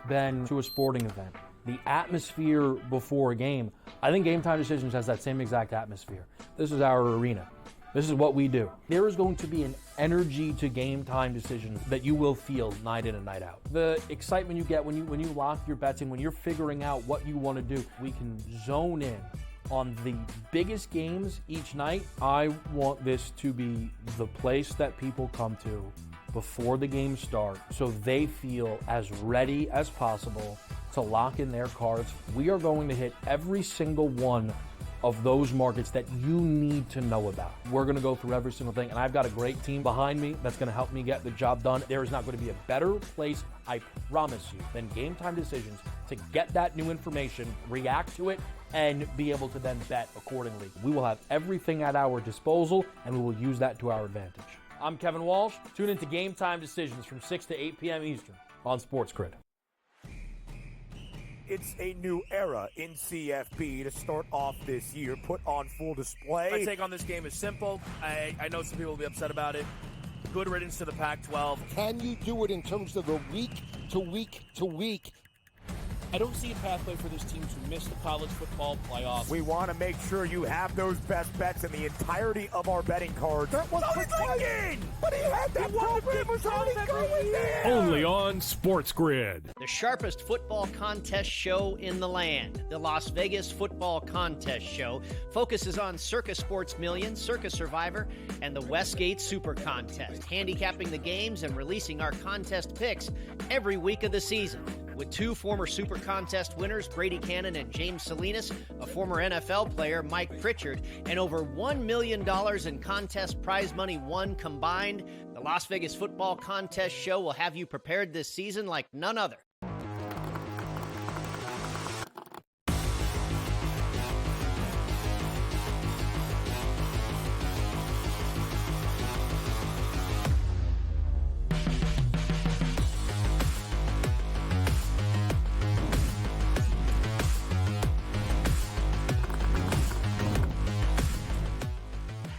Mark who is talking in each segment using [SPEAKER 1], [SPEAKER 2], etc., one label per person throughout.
[SPEAKER 1] been to a sporting event, the atmosphere before a game, I think Game Time Decisions has that same exact atmosphere. This is our arena. This is what we do. There is going to be an energy to Game Time Decisions that you will feel night in and night out. The excitement you get when you lock your bets in, when you're figuring out what you want to do, we can zone in on the biggest games each night. I want this to be the place that people come to before the games start so they feel as ready as possible to lock in their cards. We are going to hit every single one of those markets that you need to know about. We're going to go through every single thing, and I've got a great team behind me that's going to help me get the job done. There is not going to be a better place, I promise you, than Game Time Decisions to get that new information, react to it, and be able to then bet accordingly. We will have everything at our disposal, and we will use that to our advantage. I'm Kevin Walsh. Tune into Game Time Decisions from 6 to 8 p.m. Eastern on SportsGrid.
[SPEAKER 2] It's a new era in CFB to start off this year, put on full display.
[SPEAKER 3] My take on this game is simple. I know some people will be upset about it. Good riddance to the Pac-12.
[SPEAKER 4] Can you do it in terms of a week to week to week?
[SPEAKER 5] I don't see a pathway for this team to miss the college football playoffs.
[SPEAKER 2] We want to make sure you have those best bets in the entirety of our betting cards. That was thinking! But he had that program was already going there!
[SPEAKER 6] Only on SportsGrid.
[SPEAKER 7] The sharpest football contest show in the land, the Las Vegas Football Contest Show, focuses on Circa Sports Million, Circa Survivor, and the Westgate Super Contest, handicapping the games and releasing our contest picks every week of the season. With two former Super Contest winners, Brady Cannon and James Salinas, a former NFL player, Mike Pritchard, and over $1 million in contest prize money won combined, the Las Vegas Football Contest Show will have you prepared this season like none other.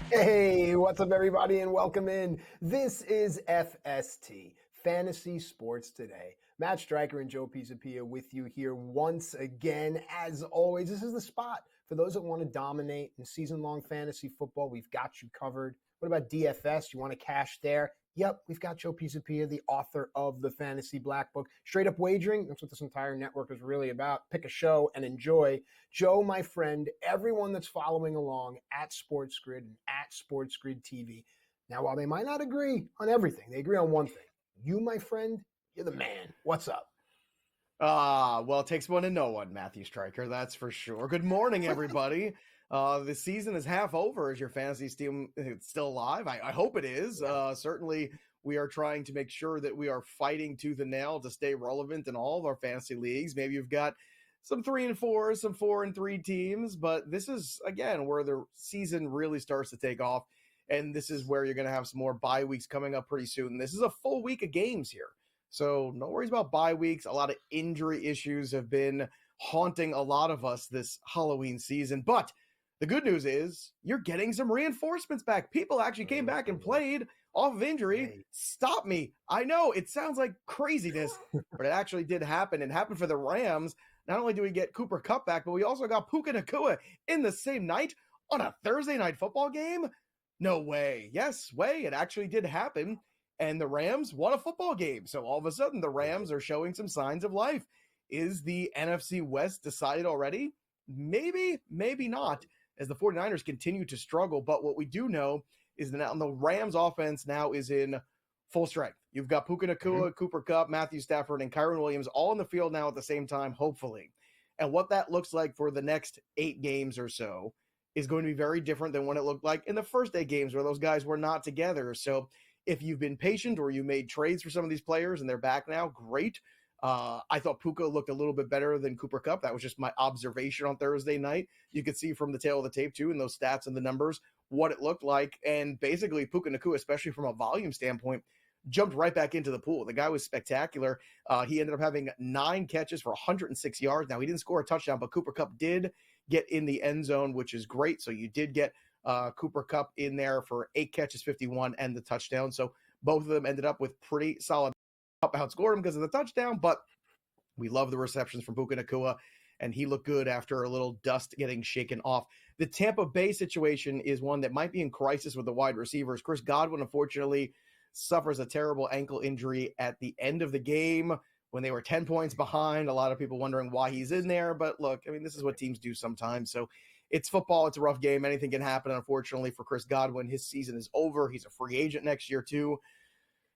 [SPEAKER 8] Hey, what's up, everybody, and welcome in. This is FST, Fantasy Sports Today. Matt Stryker and Joe Pisapia with you here once again. As always, this is the spot for those that want to dominate in season-long fantasy football. We've got you covered. What about DFS? You want to cash there? Yep, we've got Joe Pisapia, the author of the Fantasy Black Book. Straight up wagering, that's what this entire network is really about. Pick a show and enjoy. Joe, my friend, everyone that's following along at SportsGrid and at SportsGrid TV. Now, while they might not agree on everything, they agree on one thing. You, my friend, you're the man. What's up?
[SPEAKER 9] Well, it takes one to know one, Matthew Stryker, that's for sure. Good morning, everybody. The season is half over. Is your fantasy team still alive? I hope it is. Certainly, we are trying to make sure that we are fighting tooth and nail to stay relevant in all of our fantasy leagues. Maybe you've got some 3 and 4, some 4 and 3 teams, but this is, again, where the season really starts to take off, and this is where you're going to have some more bye weeks coming up pretty soon. This is a full week of games here, so no worries about bye weeks. A lot of injury issues have been haunting a lot of us this Halloween season, but the good news is you're getting some reinforcements back. People actually came back and played off of injury. Stop me. I know it sounds like craziness, but it actually did happen. It happened for the Rams. Not only do we get Cooper Kupp back, but we also got Puka Nacua in the same night on a Thursday night football game. No way. Yes, way. It actually did happen. And the Rams won a football game. So all of a sudden the Rams are showing some signs of life. Is the NFC West decided already? Maybe, maybe not, as the 49ers continue to struggle. But what we do know is that the Rams offense now is in full strength. You've got Puka Nacua, Cooper Kupp, Matthew Stafford, and Kyron Williams all in the field now at the same time, hopefully. And what that looks like for the next 8 games or so is going to be very different than what it looked like in the first 8 games where those guys were not together. So if you've been patient or you made trades for some of these players and they're back now, great. I thought Puka looked a little bit better than Cooper Kupp. That was just my observation on Thursday night. You could see from the tail of the tape, too, in those stats and the numbers, what it looked like. And basically, Puka Nacua, especially from a volume standpoint, jumped right back into the pool. The guy was spectacular. He ended up having 9 catches for 106 yards. Now, he didn't score a touchdown, but Cooper Kupp did get in the end zone, which is great. So you did get Cooper Kupp in there for 8 catches, 51, and the touchdown. So both of them ended up with pretty solid. Kupp outscored him because of the touchdown, but We love the receptions from Puka Nacua, and he looked good after a little dust getting shaken off. The Tampa Bay situation is one that might be in crisis with the wide receivers. Chris Godwin, unfortunately, suffers a terrible ankle injury at the end of the game when they were 10 points behind. A lot of people wondering why he's in there. But look, I mean, this is what teams do sometimes. So it's football. It's a rough game. Anything can happen, unfortunately, for Chris Godwin. His season is over. He's a free agent next year, too.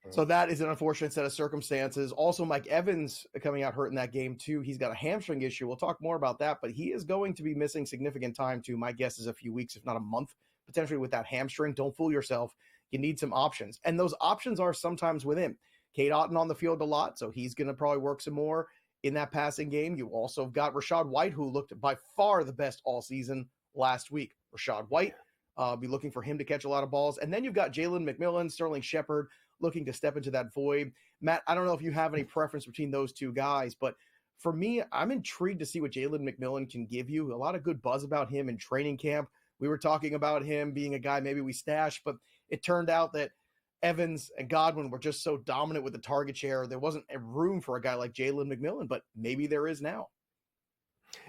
[SPEAKER 9] So that is an unfortunate set of circumstances. Also, Mike Evans coming out hurt in that game, too. He's got a hamstring issue. We'll talk more about that, but he is going to be missing significant time, too. My guess is a few weeks, if not a month, potentially with that hamstring. Don't fool yourself. You need some options. And those options are sometimes with him. Cade Otton on the field a lot, so he's going to probably work some more in that passing game. You also got Rachaad White, who looked by far the best all season last week. Rachaad White, be looking for him to catch a lot of balls. And then you've got Jalen McMillan, Sterling Shepard, looking to step into that void. Matt, I don't know if you have any preference between those two guys, but for me, I'm intrigued to see what Jalen McMillan can give you. A lot of good buzz about him in training camp. We were talking about him being a guy maybe we stashed, but it turned out that Evans and Godwin were just so dominant with the target share. There wasn't a room for a guy like Jalen McMillan, but maybe there is now.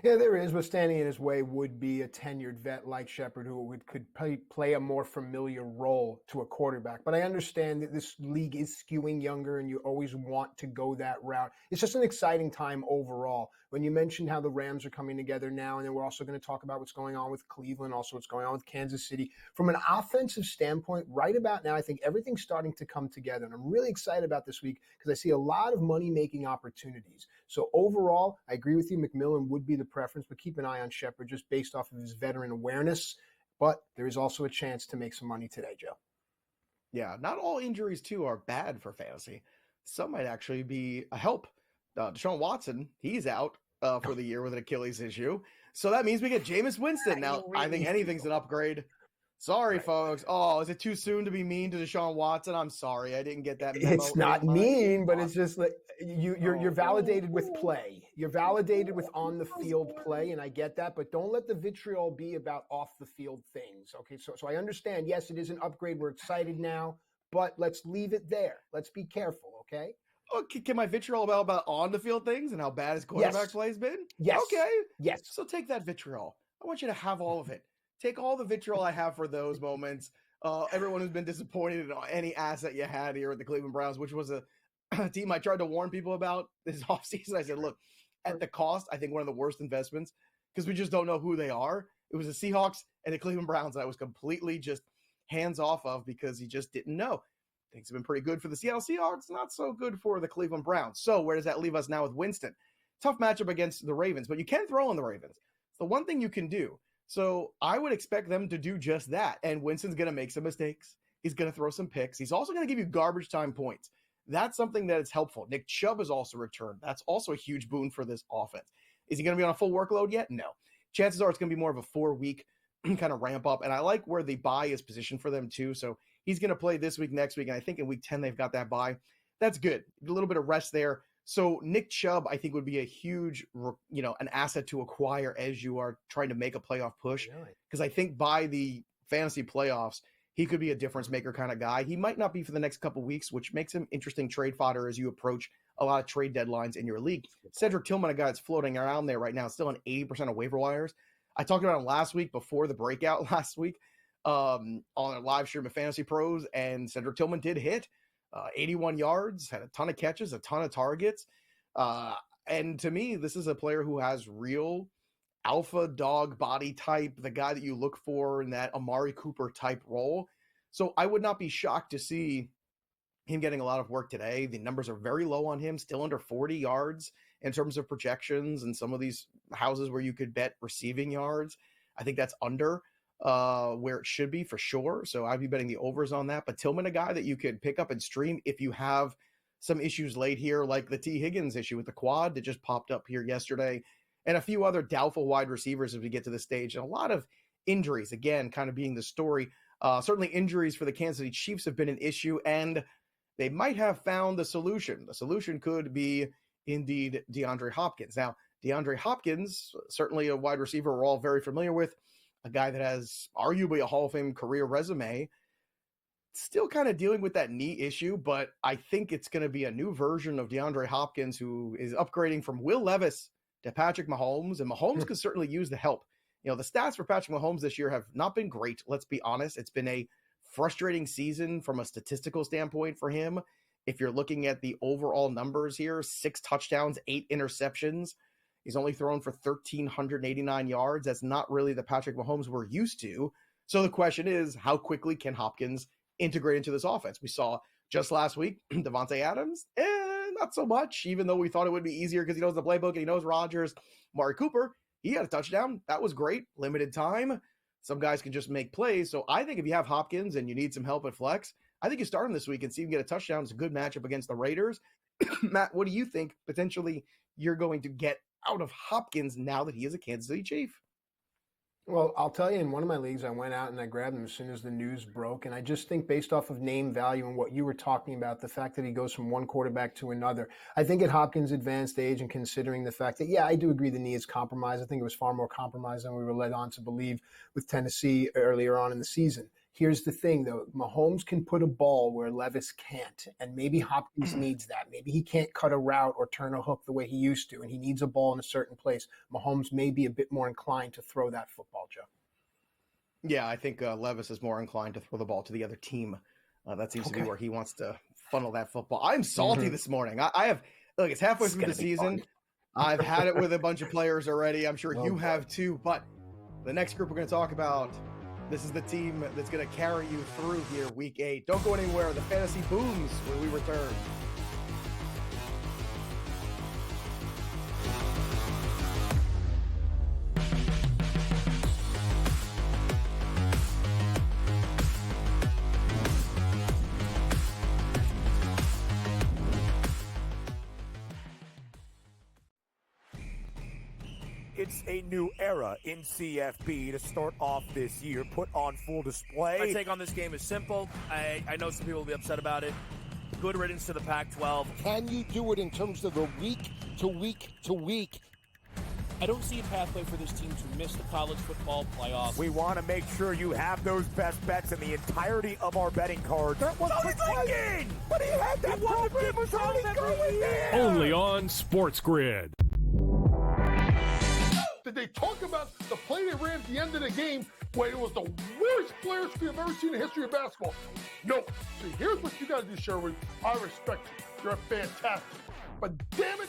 [SPEAKER 8] Yeah, there is, but standing in his way would be a tenured vet like Shepard, who could play a more familiar role to a quarterback. But I understand that this league is skewing younger, and you always want to go that route. It's just an exciting time overall. When you mentioned how the Rams are coming together now, and then we're also going to talk about what's going on with Cleveland, also what's going on with Kansas City. From an offensive standpoint, right about now, I think everything's starting to come together. And I'm really excited about this week because I see a lot of money-making opportunities. So overall, I agree with you. McMillan would be the preference, but keep an eye on Shepard just based off of his veteran awareness. But there is also a chance to make some money today, Joe.
[SPEAKER 9] Yeah, not all injuries, too, are bad for fantasy. Some might actually be a help. Deshaun Watson, he's out for the year with an Achilles issue. So that means we get Jameis Winston. Now, I think anything's an upgrade. Sorry, folks. Oh, is it too soon to be mean to Deshaun Watson? I'm sorry. I didn't get that memo.
[SPEAKER 8] It's not mean, but it's just like you're validated with play. You're validated with on the field play, and I get that, but don't let the vitriol be about off the field things. Okay, so I understand. Yes, it is an upgrade. We're excited now, but let's leave it there. Let's be careful, okay?
[SPEAKER 9] Oh, can my vitriol about on the field things and how bad his quarterback play has been?
[SPEAKER 8] Yes.
[SPEAKER 9] Okay.
[SPEAKER 8] Yes.
[SPEAKER 9] So take that vitriol. I want you to have all of it. Take all the vitriol I have for those moments. Everyone who's been disappointed in any asset you had here at the Cleveland Browns, which was a team I tried to warn people about this offseason. I said, look, at the cost, I think one of the worst investments, because we just don't know who they are. It was the Seahawks and the Cleveland Browns that I was completely just hands off of because he just didn't know. Things have been pretty good for the Seattle Seahawks, not so good for the Cleveland Browns. So where does that leave us now with Winston? Tough matchup against the Ravens, but you can throw on the Ravens. It's the one thing you can do. So I would expect them to do just that. And Winston's going to make some mistakes. He's going to throw some picks. He's also going to give you garbage time points. That's something that is helpful. Nick Chubb has also returned. That's also a huge boon for this offense. Is he going to be on a full workload yet? No. Chances are it's going to be more of a 4-week kind of ramp up. And I like where the bye is positioned for them too. So he's going to play this week, next week. And I think in week 10, they've got that bye. That's good. A little bit of rest there. So Nick Chubb, I think, would be a huge, an asset to acquire as you are trying to make a playoff push. Because I think by the fantasy playoffs, he could be a difference maker kind of guy. He might not be for the next couple weeks, which makes him interesting trade fodder as you approach a lot of trade deadlines in your league. Cedric Tillman, a guy that's floating around there right now, still on 80% of waiver wires. I talked about him last week before the breakout last week on a live stream of Fantasy Pros, and Cedric Tillman did hit 81 yards, had a ton of catches, a ton of targets. And to me, this is a player who has real alpha dog body type, the guy that you look for in that Amari Cooper type role. So I would not be shocked to see him getting a lot of work today. The numbers are very low on him, still under 40 yards in terms of projections, and some of these houses where you could bet receiving yards. I think that's under where it should be for sure. So I'd be betting the overs on that. But Tillman, a guy that you could pick up and stream if you have some issues late here, like the T. Higgins issue with the quad that just popped up here yesterday, and a few other doubtful wide receivers as we get to this stage. And a lot of injuries, again, kind of being the story. Certainly injuries for the Kansas City Chiefs have been an issue, and they might have found the solution. The solution could be indeed DeAndre Hopkins. Now, DeAndre Hopkins, certainly a wide receiver we're all very familiar with, a guy that has arguably a Hall of Fame career resume. still kind of dealing with that knee issue, but I think it's going to be a new version of DeAndre Hopkins, who is upgrading from Will Levis to Patrick Mahomes, and Mahomes could certainly use the help. The stats for Patrick Mahomes this year have not been great. Let's be honest. It's been a frustrating season from a statistical standpoint for him. If you're looking at the overall numbers here, 6 touchdowns, 8 interceptions. He's only thrown for 1,389 yards. That's not really the Patrick Mahomes we're used to. So the question is, how quickly can Hopkins integrate into this offense? We saw just last week, Devontae Adams, not so much, even though we thought it would be easier because he knows the playbook and he knows Rodgers. Amari Cooper, he had a touchdown. That was great. Limited time. Some guys can just make plays. So I think if you have Hopkins and you need some help at flex, I think you start him this week and see him get a touchdown. It's a good matchup against the Raiders. Matt, what do you think potentially you're going to get out of Hopkins now that he is a Kansas City Chief?
[SPEAKER 8] Well, I'll tell you, in one of my leagues, I went out and I grabbed him as soon as the news broke. And I just think based off of name value and what you were talking about, the fact that he goes from one quarterback to another, I think at Hopkins' advanced age and considering the fact that, yeah, I do agree the knee is compromised. I think it was far more compromised than we were led on to believe with Tennessee earlier on in the season. Here's the thing, though. Mahomes can put a ball where Levis can't, and maybe Hopkins needs that. Maybe he can't cut a route or turn a hook the way he used to, and he needs a ball in a certain place. Mahomes may be a bit more inclined to throw that football, Joe.
[SPEAKER 9] Yeah, I think Levis is more inclined to throw the ball to the other team. That seems to be where he wants to funnel that football. I'm salty this morning. I have, look, it's halfway through the season. I've had it with a bunch of players already. I'm sure you have too, but the next group we're going to talk about, this is the team that's going to carry you through here week 8. Don't go anywhere. The fantasy booms when we return.
[SPEAKER 2] It's a new era in CFB to start off this year, put on full display.
[SPEAKER 3] My take on this game is simple. I know some people will be upset about it. Good riddance to the Pac-12.
[SPEAKER 4] Can you do it in terms of the week to week to week?
[SPEAKER 5] I don't see a pathway for this team to miss the college football playoffs.
[SPEAKER 2] We want to make sure you have those best bets in the entirety of our betting cards. That was thinking! But he had that program was already going there!
[SPEAKER 6] Only on SportsGrid.
[SPEAKER 10] Did they talk about the play they ran at the end of the game when it was the worst player screen I've ever seen in the history of basketball? No. See, here's what you got to do, Sherwood. I respect you. You're fantastic. But damn it,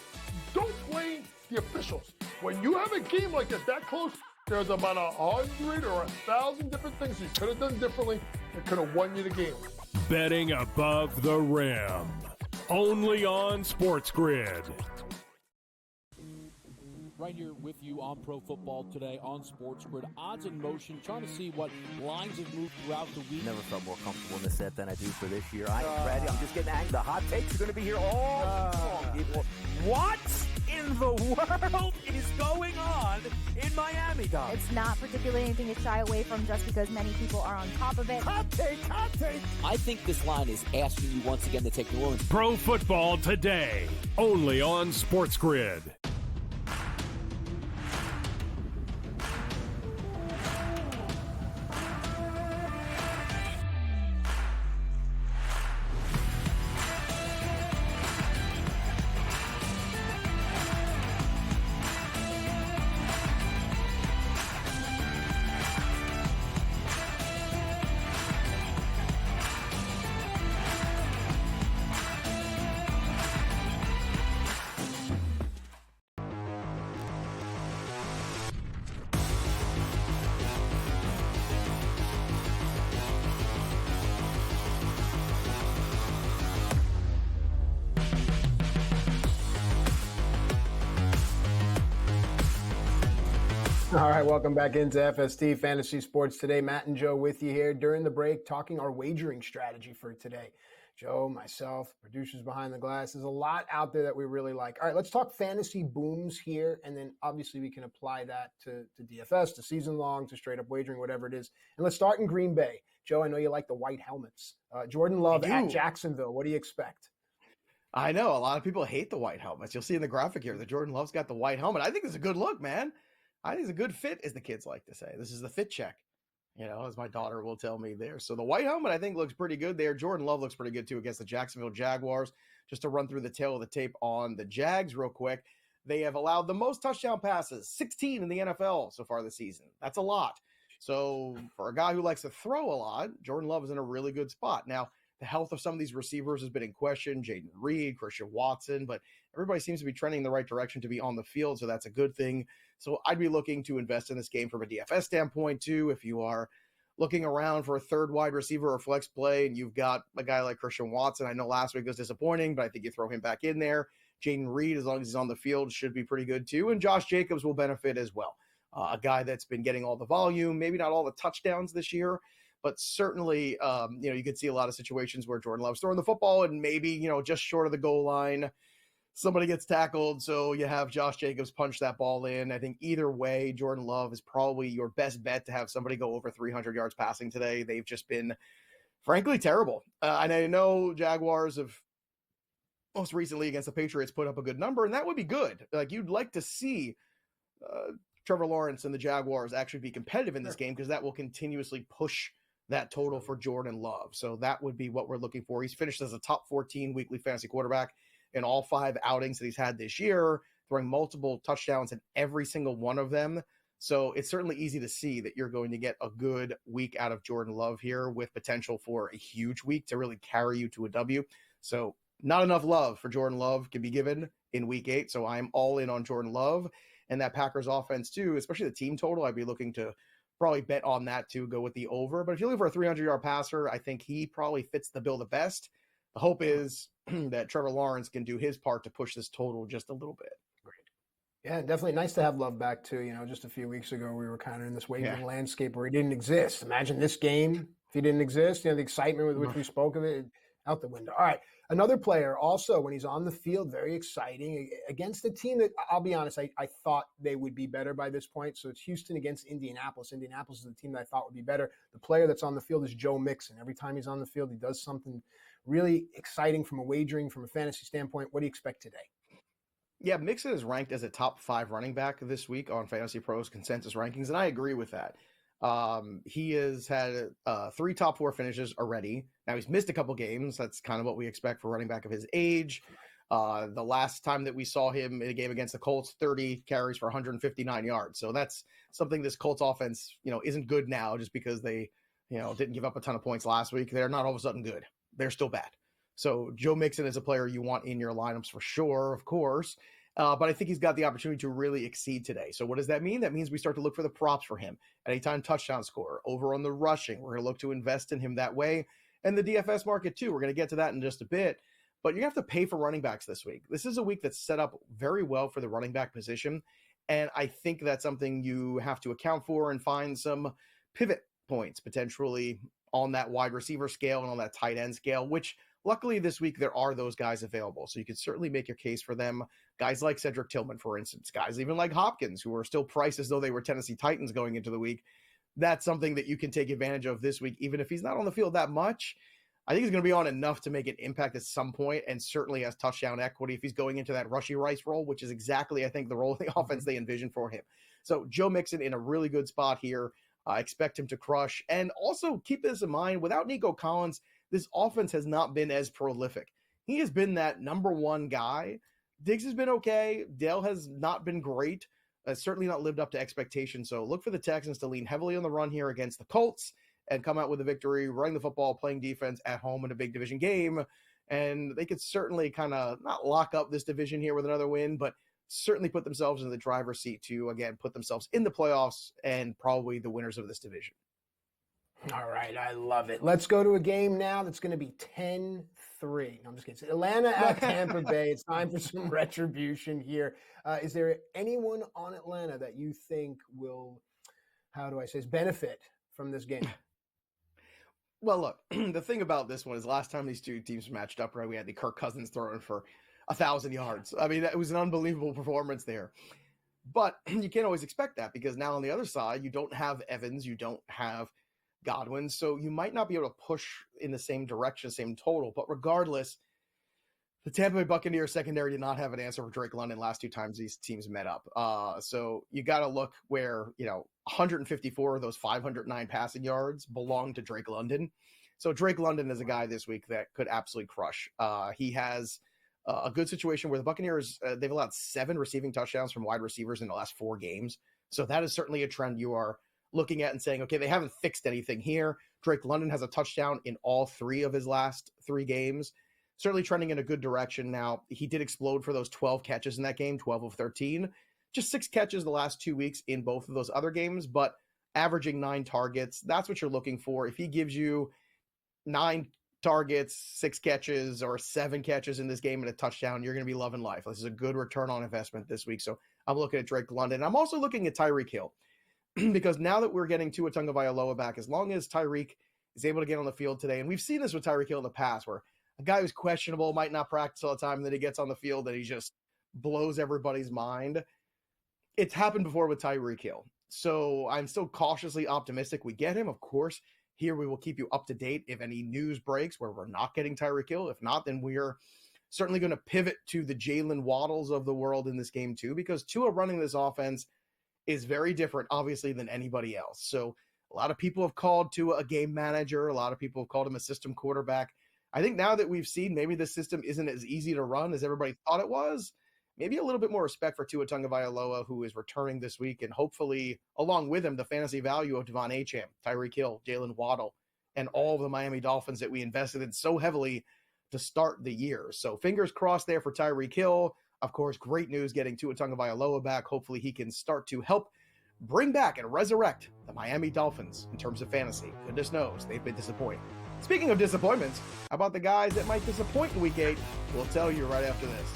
[SPEAKER 10] don't blame the officials. When you have a game like that close, there's about 100 or 1,000 different things you could have done differently that could have won you the game.
[SPEAKER 6] Betting above the rim. Only on SportsGrid.
[SPEAKER 5] Right here with you on Pro Football Today on SportsGrid. Odds in motion, trying to see what lines have moved throughout the week.
[SPEAKER 11] Never felt more comfortable in this set than I do for this year. I am ready. I'm just getting angry. The hot takes are going to be here all long, people.
[SPEAKER 3] What in the world is going on in Miami, Dom?
[SPEAKER 12] It's not particularly anything to shy away from just because many people are on top of it.
[SPEAKER 2] Hot take!
[SPEAKER 11] I think this line is asking you once again to take New Orleans.
[SPEAKER 6] Pro Football Today. Only on SportsGrid.
[SPEAKER 8] All right, welcome back into FST Fantasy Sports Today. Matt and Joe with you here during the break, talking our wagering strategy for today. Joe, myself, producers behind the glass. There's a lot out there that we really like. All right, let's talk fantasy booms here, and then obviously we can apply that to DFS, to season long, to straight up wagering, whatever it is. And let's start in Green Bay. Joe, I know you like the white helmets. Jordan Love at Jacksonville. What do you expect?
[SPEAKER 9] I know a lot of people hate the white helmets. You'll see in the graphic here that Jordan Love's got the white helmet. I think it's a good look, man. I think it's a good fit, as the kids like to say. This is the fit check. As my daughter will tell me there. So the white helmet, I think, looks pretty good there. Jordan Love looks pretty good, too, against the Jacksonville Jaguars. Just to run through the tail of the tape on the Jags real quick, they have allowed the most touchdown passes, 16 in the NFL so far this season. That's a lot. So for a guy who likes to throw a lot, Jordan Love is in a really good spot. Now, the health of some of these receivers has been in question. Jaden Reed, Christian Watson, but everybody seems to be trending in the right direction to be on the field, so that's a good thing. So I'd be looking to invest in this game from a DFS standpoint, too. If you are looking around for a third wide receiver or flex play, and you've got a guy like Christian Watson, I know last week was disappointing, but I think you throw him back in there. Jaden Reed, as long as he's on the field, should be pretty good, too. And Josh Jacobs will benefit as well. A guy that's been getting all the volume, maybe not all the touchdowns this year, but certainly, you could see a lot of situations where Jordan Love's throwing the football and maybe, just short of the goal line, somebody gets tackled, so you have Josh Jacobs punch that ball in. I think either way, Jordan Love is probably your best bet to have somebody go over 300 yards passing today. They've just been, frankly, terrible. And I know Jaguars have most recently against the Patriots put up a good number, and that would be good. Like, you'd like to see Trevor Lawrence and the Jaguars actually be competitive in this game, because that will continuously push that total for Jordan Love. So that would be what we're looking for. He's finished as a top 14 weekly fantasy quarterback in all 5 outings that he's had this year, throwing multiple touchdowns in every single one of them. So it's certainly easy to see that you're going to get a good week out of Jordan Love here, with potential for a huge week to really carry you to a W. So not enough love for Jordan Love can be given in week 8. So I'm all in on Jordan Love and that Packers offense too, especially the team total. I'd be looking to probably bet on that to go with the over. But if you're looking for a 300-yard passer, I think he probably fits the bill the best. The hope is that Trevor Lawrence can do his part to push this total just a little bit.
[SPEAKER 8] Yeah, definitely nice to have Love back too. Just a few weeks ago, we were kind of in this wavering landscape where he didn't exist. Imagine this game if he didn't exist. The excitement with which we spoke of it, out the window. All right, another player also, when he's on the field, very exciting against a team that, I'll be honest, I thought they would be better by this point. So it's Houston against Indianapolis. Indianapolis is the team that I thought would be better. The player that's on the field is Joe Mixon. Every time he's on the field, he does something really exciting from a wagering, from a fantasy standpoint. What do you expect today?
[SPEAKER 9] Yeah, Mixon is ranked as a top 5 running back this week on Fantasy Pros consensus rankings, and I agree with that. He has had 3 top 4 finishes already. Now, he's missed a couple games. That's kind of what we expect for running back of his age. The last time that we saw him in a game against the Colts, 30 carries for 159 yards. So that's something this Colts offense, isn't good now just because they, didn't give up a ton of points last week. They're not all of a sudden good. They're still bad. So Joe Mixon is a player you want in your lineups for sure, of course. But I think he's got the opportunity to really exceed today. So what does that mean? That means we start to look for the props for him. Anytime touchdown scorer, over on the rushing. We're going to look to invest in him that way. And the DFS market too. We're going to get to that in just a bit. But you have to pay for running backs this week. This is a week that's set up very well for the running back position. And I think that's something you have to account for and find some pivot points potentially on that wide receiver scale and on that tight end scale, which luckily this week there are those guys available. So you can certainly make your case for them. Guys like Cedric Tillman, for instance, guys even like Hopkins, who are still priced as though they were Tennessee Titans going into the week. That's something that you can take advantage of this week, even if he's not on the field that much. I think he's going to be on enough to make an impact at some point, and certainly has touchdown equity if he's going into that Rushy Rice role, which is exactly, I think, the role of the offense they envision for him. So Joe Mixon in a really good spot here. I expect him to crush. And also keep this in mind, without Nico Collins, this offense has not been as prolific. He has been that number 1 guy. Diggs has been okay. Dale has not been great. Certainly not lived up to expectations. So look for the Texans to lean heavily on the run here against the Colts and come out with a victory, running the football, playing defense at home in a big division game. And they could certainly kind of not lock up this division here with another win, but certainly put themselves in the driver's seat to, again, put themselves in the playoffs and probably the winners of this division.
[SPEAKER 8] All right, I love it. Let's go to a game now that's going to be 10-3. No, I'm just kidding. Atlanta at Tampa Bay. It's time for some retribution here. Is there anyone on Atlanta that you think will, benefit from this game?
[SPEAKER 9] Well, look, the thing about this one is last time these two teams matched up, right, we had the Kirk Cousins throwing for 1,000 yards. I mean, it was an unbelievable performance there. But you can't always expect that, because now on the other side, you don't have Evans, you don't have Godwin, so you might not be able to push in the same direction, same total. But regardless, The Tampa Bay Buccaneers secondary did not have an answer for Drake London last two times these teams met up. So you got to look where, 154 of those 509 passing yards belong to Drake London. So Drake London is a guy this week that could absolutely crush. He has a good situation where the Buccaneers, they've allowed 7 receiving touchdowns from wide receivers in the last 4 games. So that is certainly a trend you are looking at and saying, okay, they haven't fixed anything here. Drake London has a touchdown in all 3 of his last 3 games. Certainly trending in a good direction. Now, he did explode for those 12 catches in that game, 12 of 13. Just 6 catches the last 2 weeks in both of those other games, but averaging 9 targets. That's what you're looking for. If he gives you 9 targets, 6 catches, or 7 catches in this game and a touchdown, you're going to be loving life. This is a good return on investment this week. So I'm looking at Drake London. I'm also looking at Tyreek Hill because now that we're getting Tua Tagovailoa back, as long as Tyreek is able to get on the field today, and we've seen this with Tyreek Hill in the past where a guy who's questionable, might not practice all the time, and then he gets on the field and he just blows everybody's mind. It's happened before with Tyreek Hill. So I'm still cautiously optimistic we get him. Of course, here we will keep you up to date if any news breaks where we're not getting Tyreek Hill. If not, then we're certainly going to pivot to the Jalen Waddles of the world in this game too, because Tua running this offense is very different, obviously, than anybody else. So a lot of people have called Tua a game manager. A lot of people have called him a system quarterback. I think now that we've seen maybe the system isn't as easy to run as everybody thought it was, maybe a little bit more respect for Tua Tagovailoa, who is returning this week, and hopefully, along with him, the fantasy value of Devon Achane, Tyreek Hill, Jalen Waddle, and all of the Miami Dolphins that we invested in so heavily to start the year. So fingers crossed there for Tyreek Hill. Of course, great news getting Tua Tagovailoa back. Hopefully he can start to help bring back and resurrect the Miami Dolphins in terms of fantasy. Goodness knows they've been disappointing. Speaking of disappointments, how about the guys that might disappoint in Week 8? We'll tell you right after this.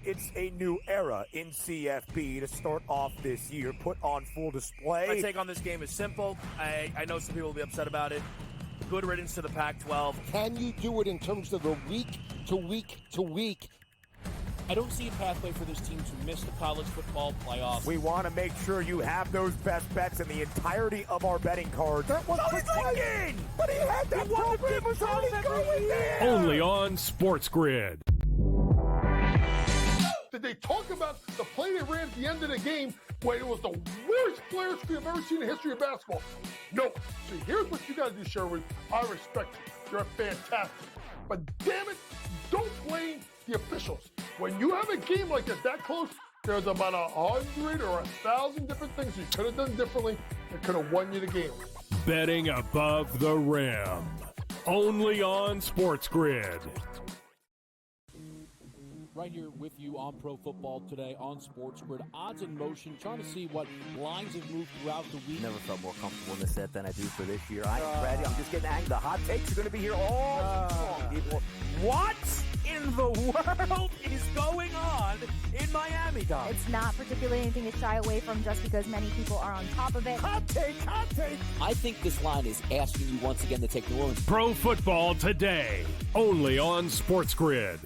[SPEAKER 2] It's a new era in CFB to start off this year, put on full display.
[SPEAKER 3] My take on this game is simple. I know some people will be upset about it. Good riddance to the Pac-12.
[SPEAKER 4] Can you do it in terms of the week to week to week?
[SPEAKER 5] I don't see a pathway for this team to miss the college football playoffs.
[SPEAKER 2] We want to make sure you have those best bets in the entirety of our betting cards. That was Lincoln! But he had that program was already going there!
[SPEAKER 6] Only on SportsGrid.
[SPEAKER 10] Did they talk about the play they ran at the end of the game when it was the worst players we've ever seen in the history of basketball? No. See, here's what you got to do, Sherwood. I respect you. You're fantastic. But damn it, don't blame the officials. When you have a game like that close, there's about 100 or 1,000 different things you could have done differently that could have won you the game.
[SPEAKER 6] Betting above the rim. Only on SportsGrid.
[SPEAKER 5] Right here with you on Pro Football Today on SportsGrid. Odds in motion, trying to see what lines have moved throughout the week.
[SPEAKER 11] Never felt more comfortable in the set than I do for this year. Brady, I'm just getting angry. The hot takes are going to be here all season long, people.
[SPEAKER 2] What in the world is going on in Miami, guys?
[SPEAKER 12] It's not particularly anything to shy away from just because many people are on top of it.
[SPEAKER 2] Hot take, hot take.
[SPEAKER 13] I think this line is asking you once again to take New Orleans.
[SPEAKER 6] Pro Football Today. Only on SportsGrid.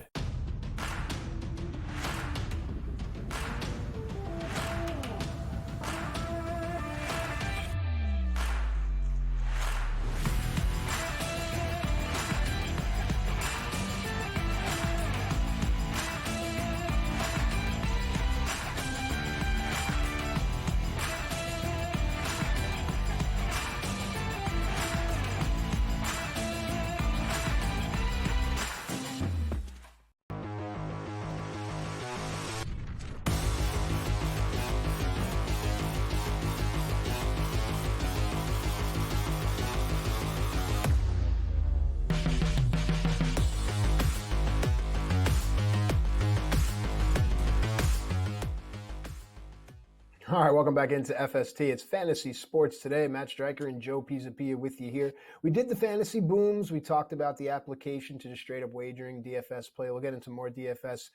[SPEAKER 8] All right, welcome back into FST. It's Fantasy Sports Today. Matt Stryker and Joe Pisapia with you here. We did the fantasy booms. We talked about the application to just straight up wagering, DFS play. We'll get into more DFS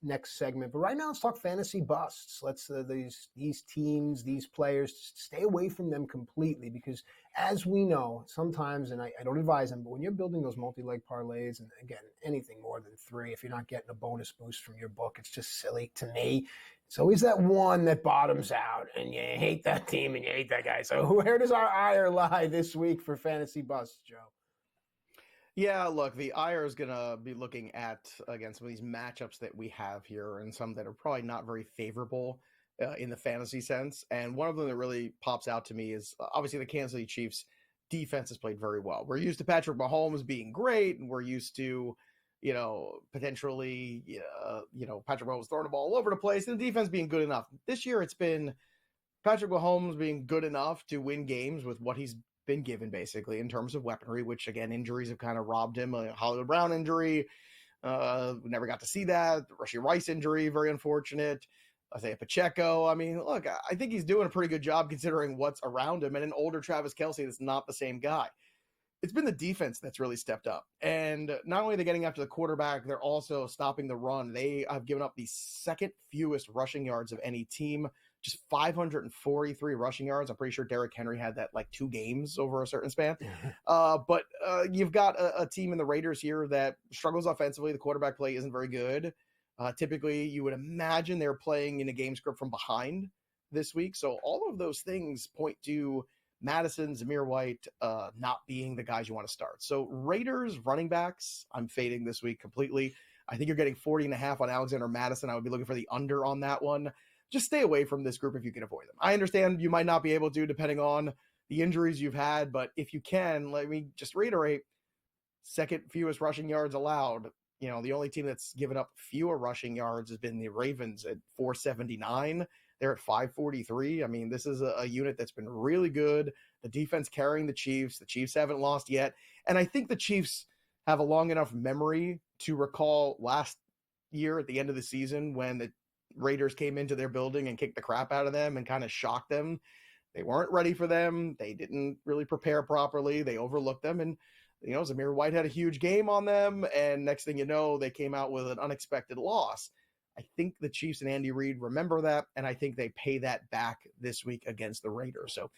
[SPEAKER 8] next segment. But right now, let's talk fantasy busts. Let's these teams, these players, stay away from them completely because, as we know, sometimes, and I don't advise them, but when you're building those multi-leg parlays, and again, anything more than 3, if you're not getting a bonus boost from your book, it's just silly to me. It's always that one that bottoms out, and you hate that team and you hate that guy. So where does our ire lie this week for fantasy busts, Joe?
[SPEAKER 9] Yeah, look, the ire is going to be looking at, again, some of these matchups that we have here and some that are probably not very favorable in the fantasy sense. And one of them that really pops out to me is obviously the Kansas City Chiefs defense has played very well. We're used to Patrick Mahomes being great, and we're used to, potentially, Patrick Mahomes throwing the ball all over the place and the defense being good enough. This year it's been Patrick Mahomes being good enough to win games with what he's been given basically in terms of weaponry, which again, injuries have kind of robbed him. A Hollywood Brown injury, we never got to see that. The Rashee Rice injury, very unfortunate. Isaiah Pacheco. I mean, look, I think he's doing a pretty good job considering what's around him, and an older Travis Kelce that's not the same guy. It's been the defense that's really stepped up. And not only are they getting after the quarterback, they're also stopping the run. They have given up the second fewest rushing yards of any team, just 543 rushing yards. I'm pretty sure Derrick Henry had that like 2 games over a certain span. But you've got a team in the Raiders here that struggles offensively. The quarterback play isn't very good. Typically, you would imagine they're playing in a game script from behind this week. So all of those things point to Madison, Zamir White not being the guys you want to start. So Raiders running backs, I'm fading this week completely. I think you're getting 40.5 on Alexander Madison. I would be looking for the under on that one. Just stay away from this group if you can avoid them. I understand you might not be able to depending on the injuries you've had, but if you can, let me just reiterate, second fewest rushing yards allowed. The only team that's given up fewer rushing yards has been the Ravens at 479. They're at 543. I mean, this is a unit that's been really good. The defense carrying the Chiefs. The Chiefs haven't lost yet. And I think the Chiefs have a long enough memory to recall last year at the end of the season when the Raiders came into their building and kicked the crap out of them and kind of shocked them. They weren't ready for them. They didn't really prepare properly. They overlooked them. And, Zamir White had a huge game on them. And next thing you know, they came out with an unexpected loss. I think the Chiefs and Andy Reid remember that. And I think they pay that back this week against the Raiders. So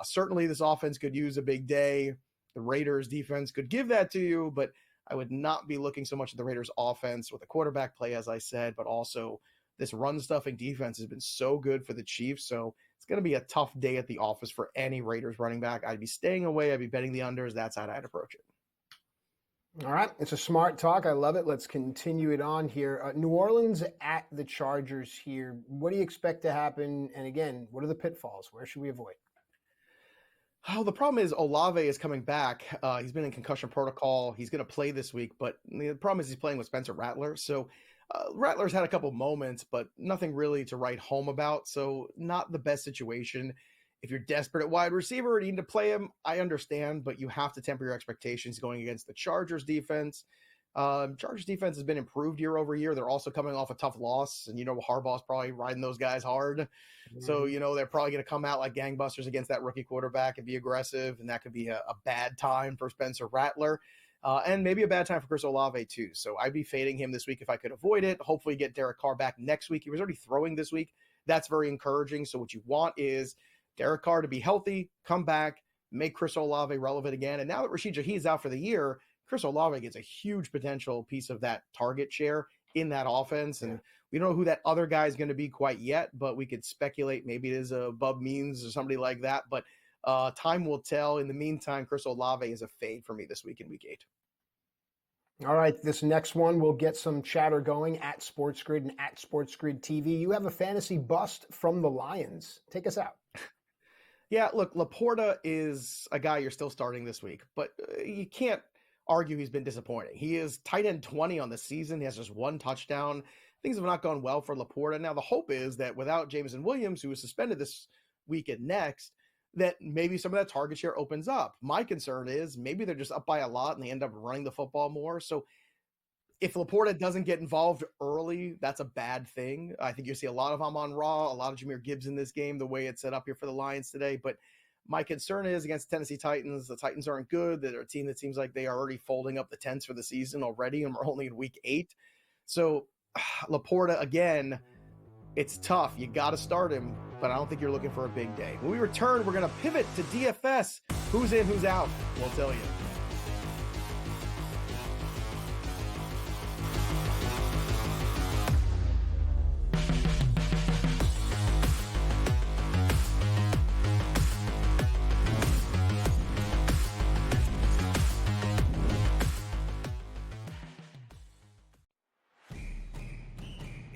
[SPEAKER 9] certainly this offense could use a big day. The Raiders defense could give that to you, but I would not be looking so much at the Raiders offense with the quarterback play, as I said, but also this run-stuffing defense has been so good for the Chiefs, so it's going to be a tough day at the office for any Raiders running back. I'd be staying away. I'd be betting the unders. That's how I'd approach it.
[SPEAKER 8] All right. It's a smart talk. I love it. Let's continue it on here. New Orleans at the Chargers here. What do you expect to happen? And again, what are the pitfalls? Where should we avoid?
[SPEAKER 9] Oh, the problem is Olave is coming back. He's been in concussion protocol. He's going to play this week, but the problem is he's playing with Spencer Rattler, so Rattler's had a couple moments, but nothing really to write home about. So not the best situation. If you're desperate at wide receiver and you need to play him, I understand, but you have to temper your expectations going against the Chargers defense. Chargers defense has been improved year over year. They're also coming off a tough loss, and Harbaugh's probably riding those guys hard. Mm-hmm. So, they're probably going to come out like gangbusters against that rookie quarterback and be aggressive, and that could be a bad time for Spencer Rattler. And maybe a bad time for Chris Olave too. So I'd be fading him this week if I could avoid it. Hopefully get Derek Carr back next week. He was already throwing this week. That's very encouraging. So what you want is Derek Carr to be healthy, come back, make Chris Olave relevant again. And now that Rashid Shaheed's out for the year, Chris Olave gets a huge potential piece of that target share in that offense. And we don't know who that other guy is going to be quite yet, but we could speculate maybe it is a Bub Means or somebody like that. But time will tell. In the meantime, Chris Olave is a fade for me this week in week 8.
[SPEAKER 8] All right, this next one will get some chatter going at SportsGrid and at SportsGrid TV. You have a fantasy bust from the Lions. Take us out.
[SPEAKER 9] Yeah, look, Laporta is a guy you're still starting this week, but you can't argue he's been disappointing. He is tight end 20 on the season. He has just 1 touchdown. Things have not gone well for Laporta. Now, the hope is that without Jameson Williams, who was suspended this week and next, that maybe some of that target share opens up. My concern is maybe they're just up by a lot and they end up running the football more. So if Laporta doesn't get involved early, that's a bad thing. I think you see a lot of Amon-Ra, a lot of Jahmyr Gibbs in this game, the way it's set up here for the Lions today. But my concern is against the Tennessee Titans. The Titans aren't good. They're a team that seems like they are already folding up the tents for the season already, and we're only in week 8. So Laporta, again, it's tough. You got to start him, but I don't think you're looking for a big day. When we return, we're going to pivot to DFS. Who's in, who's out? We'll tell you.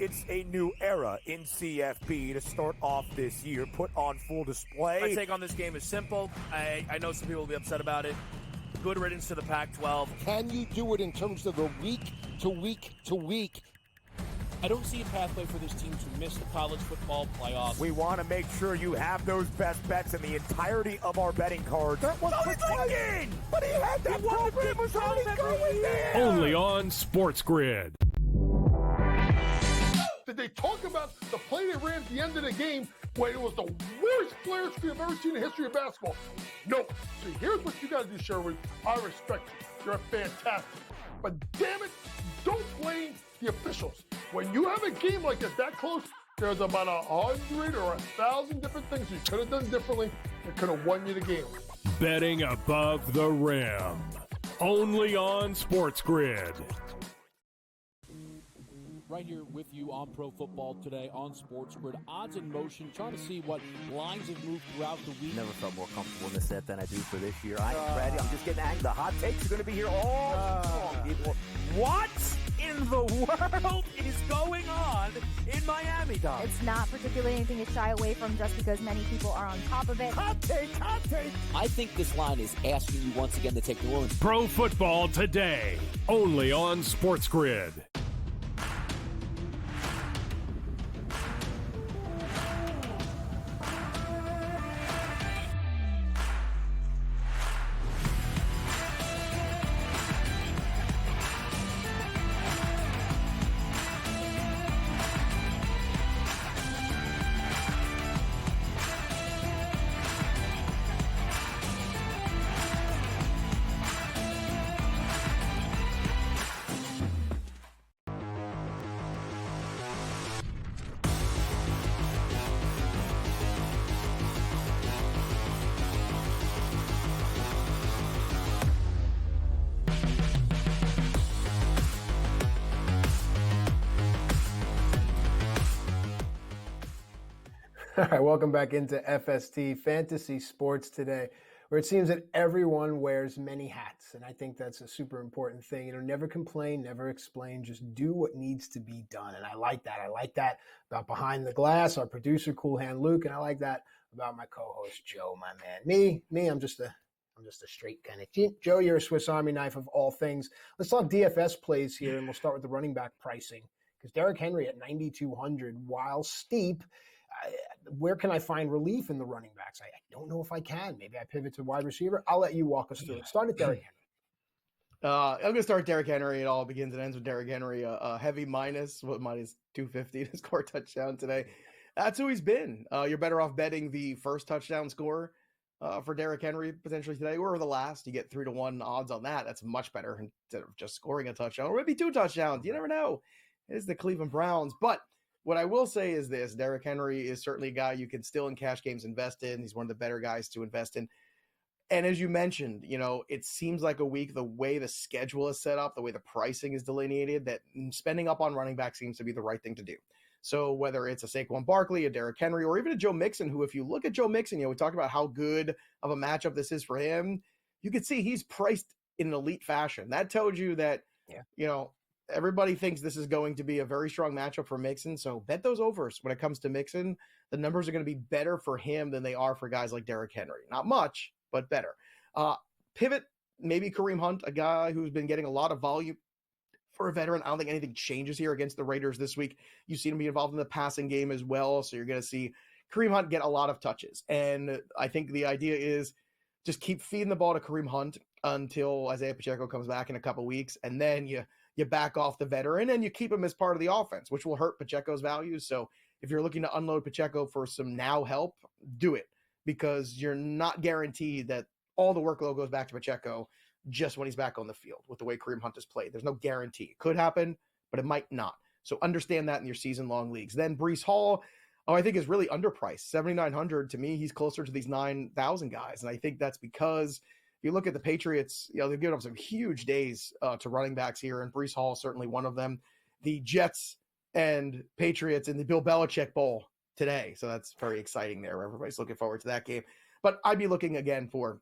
[SPEAKER 2] It's a new era in CFP to start off this year, put on full display.
[SPEAKER 3] My take on this game is simple. I know some people will be upset about it. Good riddance to the Pac-12.
[SPEAKER 4] Can you do it in terms of the week to week to week?
[SPEAKER 5] I don't see a pathway for this team to miss the college football playoffs.
[SPEAKER 2] We want to make sure you have those best bets in the entirety of our betting cards. That was thinking! But he had that program was already going there!
[SPEAKER 6] Only on SportsGrid.
[SPEAKER 10] Did they talk about the play they ran at the end of the game when it was the worst player screen I've ever seen in the history of basketball? No. See, here's what you got to do, Sherwood. I respect you. You're fantastic. But damn it, don't blame the officials. When you have a game like that close, there's about 100 or 1,000 different things you could have done differently that could have won you the game.
[SPEAKER 6] Betting above the rim. Only on SportsGrid.
[SPEAKER 5] Right here with you on Pro Football Today on SportsGrid. Odds in motion, trying to see what lines have moved throughout the week.
[SPEAKER 11] Never felt more comfortable in this set than I do for this year. Brady, I'm just getting angry. The hot takes are going to be here all long, people.
[SPEAKER 2] What in the world is going on in Miami, Dom?
[SPEAKER 12] It's not particularly anything to shy away from just because many people are on top of it.
[SPEAKER 2] Hot take, hot take.
[SPEAKER 13] I think this line is asking you once again to take New Orleans.
[SPEAKER 6] Pro Football Today. Only on SportsGrid.
[SPEAKER 8] All right, welcome back into FST Fantasy Sports Today, where it seems that everyone wears many hats, and I think that's a super important thing. Never complain, never explain, just do what needs to be done, and I like that. I like that about Behind the Glass, our producer, Cool Hand Luke, and I like that about my co-host, Joe, my man. Me, I'm just a straight kind of team. Joe, you're a Swiss Army knife of all things. Let's talk DFS plays here, and we'll start with the running back pricing, because Derrick Henry at 9,200, while steep, where can I find relief in the running backs? I don't know if I can. Maybe I pivot to wide receiver. I'll let you walk us through it. Start at Derrick Henry.
[SPEAKER 9] I'm going to start Derrick Henry. It all begins and ends with Derrick Henry. Heavy minus 250 to score a touchdown today. That's who he's been. You're better off betting the first touchdown score for Derrick Henry potentially today, or the last. You get 3-1 odds on that. That's much better instead of just scoring a touchdown, or maybe 2 touchdowns. You never know. It's the Cleveland Browns. But what I will say is this: Derrick Henry is certainly a guy you can still in cash games invest in. He's one of the better guys to invest in. And as you mentioned, it seems like a week, the way the schedule is set up, the way the pricing is delineated, that spending up on running back seems to be the right thing to do. So whether it's a Saquon Barkley, a Derrick Henry, or even a Joe Mixon, who, if you look at Joe Mixon, we talked about how good of a matchup this is for him. You can see he's priced in an elite fashion. That tells you that, everybody thinks this is going to be a very strong matchup for Mixon. So bet those overs when it comes to Mixon. The numbers are going to be better for him than they are for guys like Derrick Henry. Not much, but better. Pivot, maybe Kareem Hunt, a guy who's been getting a lot of volume for a veteran. I don't think anything changes here against the Raiders this week. You've seen him be involved in the passing game as well. So you're going to see Kareem Hunt get a lot of touches. And I think the idea is just keep feeding the ball to Kareem Hunt until Isaiah Pacheco comes back in a couple weeks. And then you back off the veteran and you keep him as part of the offense, which will hurt Pacheco's value. So if you're looking to unload Pacheco for some now help, do it, because you're not guaranteed that all the workload goes back to Pacheco just when he's back on the field with the way Kareem Hunt has played. There's no guarantee. It could happen, but it might not. So understand that in your season-long leagues. Then Breece Hall, I think is really underpriced. 7,900 to me, he's closer to these 9,000 guys. And I think that's because if you look at the Patriots, they've given up some huge days to running backs here, and Breece Hall is certainly one of them. The Jets and Patriots in the Bill Belichick Bowl today. So that's very exciting there. Everybody's looking forward to that game. But I'd be looking again for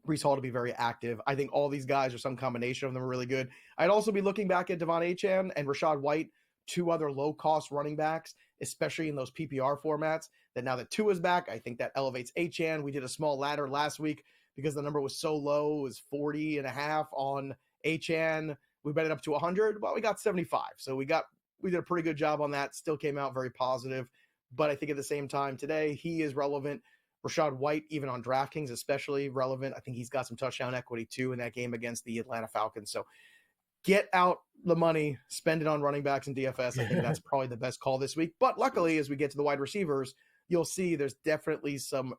[SPEAKER 9] Breece Hall to be very active. I think all these guys, or some combination of them, are really good. I'd also be looking back at Devon Achane and Rachaad White, two other low-cost running backs, especially in those PPR formats, that now that Tua's back, I think that elevates Achane. We did a small ladder last week because the number was so low. It was 40.5 on Achane. We bet it up to 100. Well, we got 75. So we did a pretty good job on that. Still came out very positive. But I think at the same time today, he is relevant. Rachaad White, even on DraftKings, especially relevant. I think he's got some touchdown equity too in that game against the Atlanta Falcons. So get out the money, spend it on running backs and DFS. I think that's probably the best call this week. But luckily, as we get to the wide receivers, you'll see there's definitely some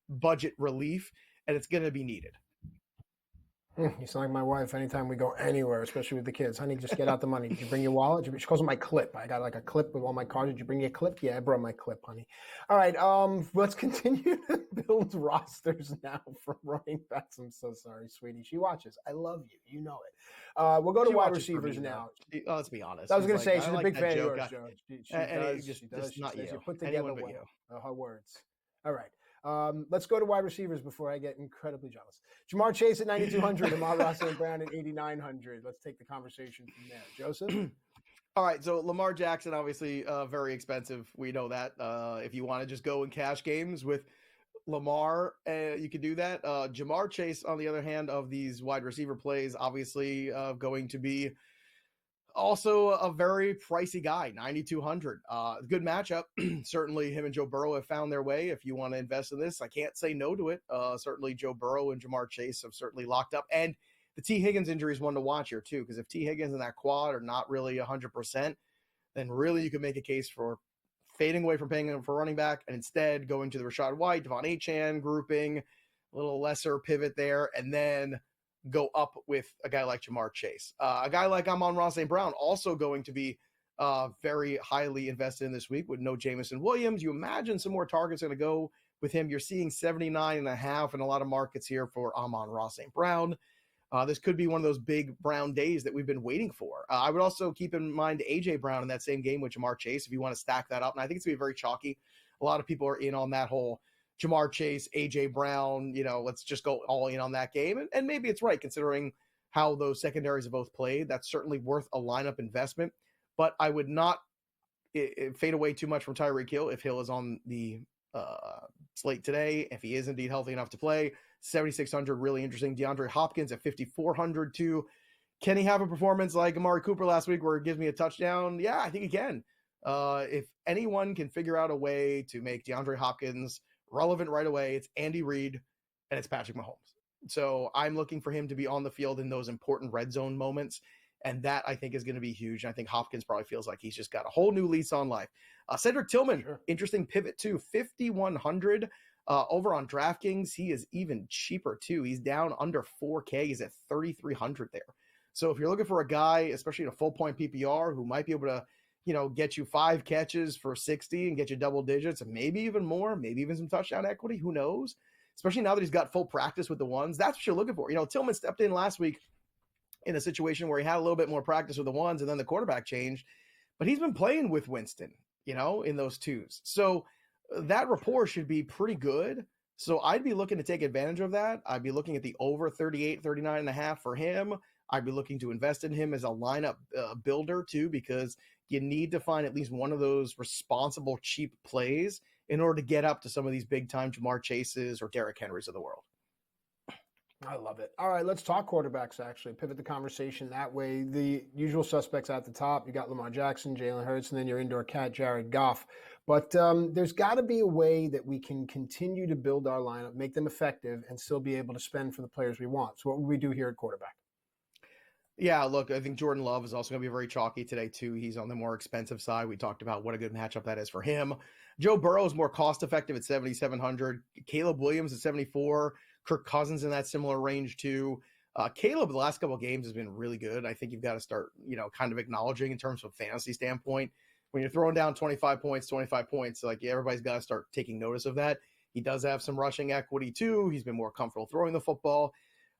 [SPEAKER 9] budget relief, and it's going to be needed.
[SPEAKER 8] You sound like my wife anytime we go anywhere, especially with the kids. Honey, just get out the money. Did you bring your wallet? She calls it my clip. I got like a clip with all my cards. Did you bring your clip? Yeah, I brought my clip, honey. All right, let's continue to build rosters now for running backs. I'm so sorry, sweetie. She watches. I love you. You know it. We'll go to wide receivers now.
[SPEAKER 9] Let's be honest.
[SPEAKER 8] I was going to say, she's a big
[SPEAKER 9] that
[SPEAKER 8] fan of
[SPEAKER 9] joke.
[SPEAKER 8] yours, Joe. She does. She
[SPEAKER 9] not
[SPEAKER 8] says
[SPEAKER 9] you.
[SPEAKER 8] put together
[SPEAKER 9] Anyone but
[SPEAKER 8] well.
[SPEAKER 9] you.
[SPEAKER 8] Her words. All right. Let's go to wide receivers before I get incredibly jealous. Jamar Chase at 9,200, Amon-Ra St. Brown at 8,900. Let's take the conversation from there. Joseph?
[SPEAKER 9] All right, so Lamar Jackson, obviously very expensive. We know that. If you want to just go and cash games with Lamar, you can do that. Jamar Chase, on the other hand, of these wide receiver plays, obviously going to be also a very pricey guy, 9,200. Good matchup. Certainly him and Joe Burrow have found their way. If you want to invest in this, I can't say no to it. Certainly Joe Burrow and Jamar Chase have certainly locked up. And the T. Higgins injury is one to watch here too, because if T. Higgins and that quad are not really 100%, then really you can make a case for fading away from paying him for running back and instead going to the Rachaad White, Devon Achane grouping, a little lesser pivot there, and then go up with a guy like Jamar Chase. A guy like Amon-Ra St. Brown also going to be very highly invested in this week with no Jameson Williams. You imagine some more targets are going to go with him. You're seeing 79.5 in a lot of markets here for Amon-Ra St. Brown. This could be one of those big Brown days that we've been waiting for. I would also keep in mind A.J. Brown in that same game with Jamar Chase if you want to stack that up. And I think it's going to be very chalky. A lot of people are in on that whole Jamar Chase, A.J. Brown, let's just go all in on that game. And maybe it's right considering how those secondaries have both played. That's certainly worth a lineup investment. But I would not fade away too much from Tyreek Hill if Hill is on the slate today. If he is indeed healthy enough to play, 7,600, really interesting. DeAndre Hopkins at 5,400 too. Can he have a performance like Amari Cooper last week where it gives me a touchdown? Yeah, I think he can. If anyone can figure out a way to make DeAndre Hopkins relevant right away, it's Andy Reid and it's Patrick Mahomes. So I'm looking for him to be on the field in those important red zone moments. And that I think is going to be huge. And I think Hopkins probably feels like he's just got a whole new lease on life. Cedric Tillman, interesting pivot too, 5,100 over on DraftKings. He is even cheaper too. He's down under 4K. He's at 3,300 there. So if you're looking for a guy, especially in a full point PPR, who might be able to, get you 5 catches for 60 and get you double digits and maybe even more, maybe even some touchdown equity, who knows? Especially now that he's got full practice with the ones. That's what you're looking for. Tillman stepped in last week in a situation where he had a little bit more practice with the ones and then the quarterback changed, but he's been playing with Winston, in those twos. So that rapport should be pretty good. So I'd be looking to take advantage of that. I'd be looking at the over 38, 39.5 for him. I'd be looking to invest in him as a lineup builder too, because you need to find at least one of those responsible, cheap plays in order to get up to some of these big time Jamar Chases or Derrick Henrys of the world.
[SPEAKER 8] I love it. All right, let's talk quarterbacks, actually. Pivot the conversation that way. The usual suspects at the top. You got Lamar Jackson, Jalen Hurts, and then your indoor cat, Jared Goff. But there's got to be a way that we can continue to build our lineup, make them effective, and still be able to spend for the players we want. So what would we do here at quarterback?
[SPEAKER 9] Yeah, look, I think Jordan Love is also going to be very chalky today, too. He's on the more expensive side. We talked about what a good matchup that is for him. Joe Burrow is more cost-effective at 7,700. Caleb Williams at 74. Kirk Cousins in that similar range, too. Caleb, the last couple of games has been really good. I think you've got to start, kind of acknowledging in terms of fantasy standpoint, when you're throwing down 25 points, like everybody's got to start taking notice of that. He does have some rushing equity too. He's been more comfortable throwing the football.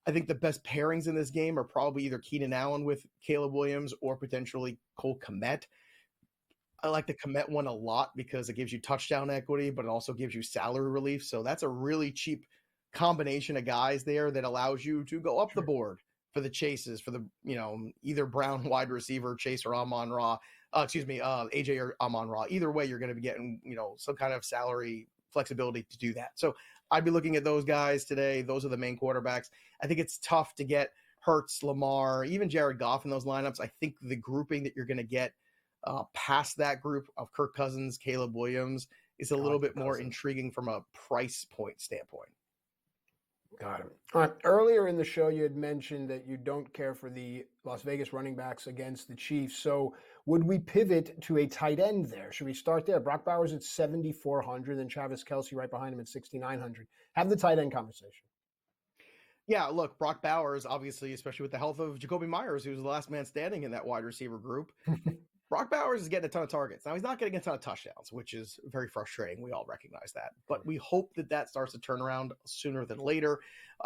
[SPEAKER 9] I think the best pairings in this game are probably either Keenan Allen with Caleb Williams or potentially Cole Kmet. I like the Kmet one a lot because it gives you touchdown equity, but it also gives you salary relief. So that's a really cheap combination of guys there that allows you to go up the board for the chases, for the, either Brown wide receiver, Chase or AJ or Amon Ra. Either way, you're going to be getting, some kind of salary flexibility to do that. So I'd be looking at those guys today. Those are the main quarterbacks. I think it's tough to get Hurts, Lamar, even Jared Goff in those lineups. I think the grouping that you're going to get past that group of Kirk Cousins, Caleb Williams is a little bit more intriguing from a price point standpoint.
[SPEAKER 8] Got it. All right. Earlier in the show, you had mentioned that you don't care for the Las Vegas running backs against the Chiefs. So would we pivot to a tight end there? Should we start there? Brock Bowers at 7,400 and Travis Kelce right behind him at 6,900. Have the tight end conversation.
[SPEAKER 9] Yeah, look, Brock Bowers, obviously, especially with the health of Jacoby Myers, who's the last man standing in that wide receiver group. Brock Bowers is getting a ton of targets. Now, he's not getting a ton of touchdowns, which is very frustrating. We all recognize that. But we hope that starts to turn around sooner than later.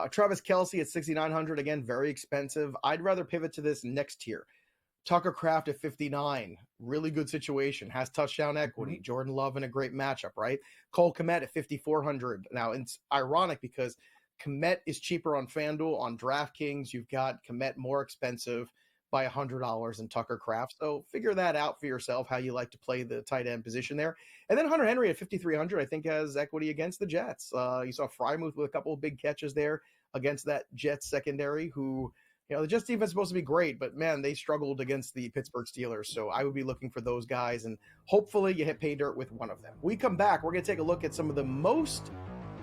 [SPEAKER 9] Travis Kelce at 6,900, again, very expensive. I'd rather pivot to this next tier. Tucker Kraft at 59, really good situation, has touchdown equity. Mm-hmm. Jordan Love in a great matchup, right? Cole Kmet at 5,400. Now, it's ironic because Kmet is cheaper on FanDuel. On DraftKings, you've got Kmet more expensive by $100 than Tucker Kraft. So figure that out for yourself, how you like to play the tight end position there. And then Hunter Henry at 5,300, I think, has equity against the Jets. You saw Frymouth with a couple of big catches there against that Jets secondary who, the Jets defense is supposed to be great, but man, they struggled against the Pittsburgh Steelers. So I would be looking for those guys, and hopefully you hit pay dirt with one of them. When we come back, we're going to take a look at some of the most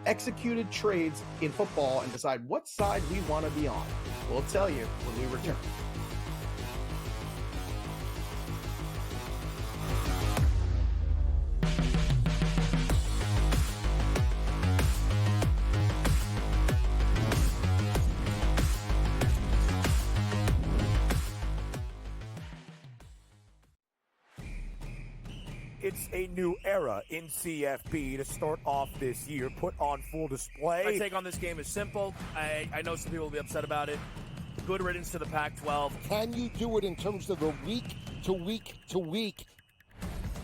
[SPEAKER 9] executed trades in football and decide what side we want to be on. We'll tell you when we return.
[SPEAKER 2] It's a new era in CFB to start off this year, put on full display.
[SPEAKER 3] My take on this game is simple. I know some people will be upset about it. Good riddance to the Pac-12.
[SPEAKER 4] Can you do it in terms of the week to week?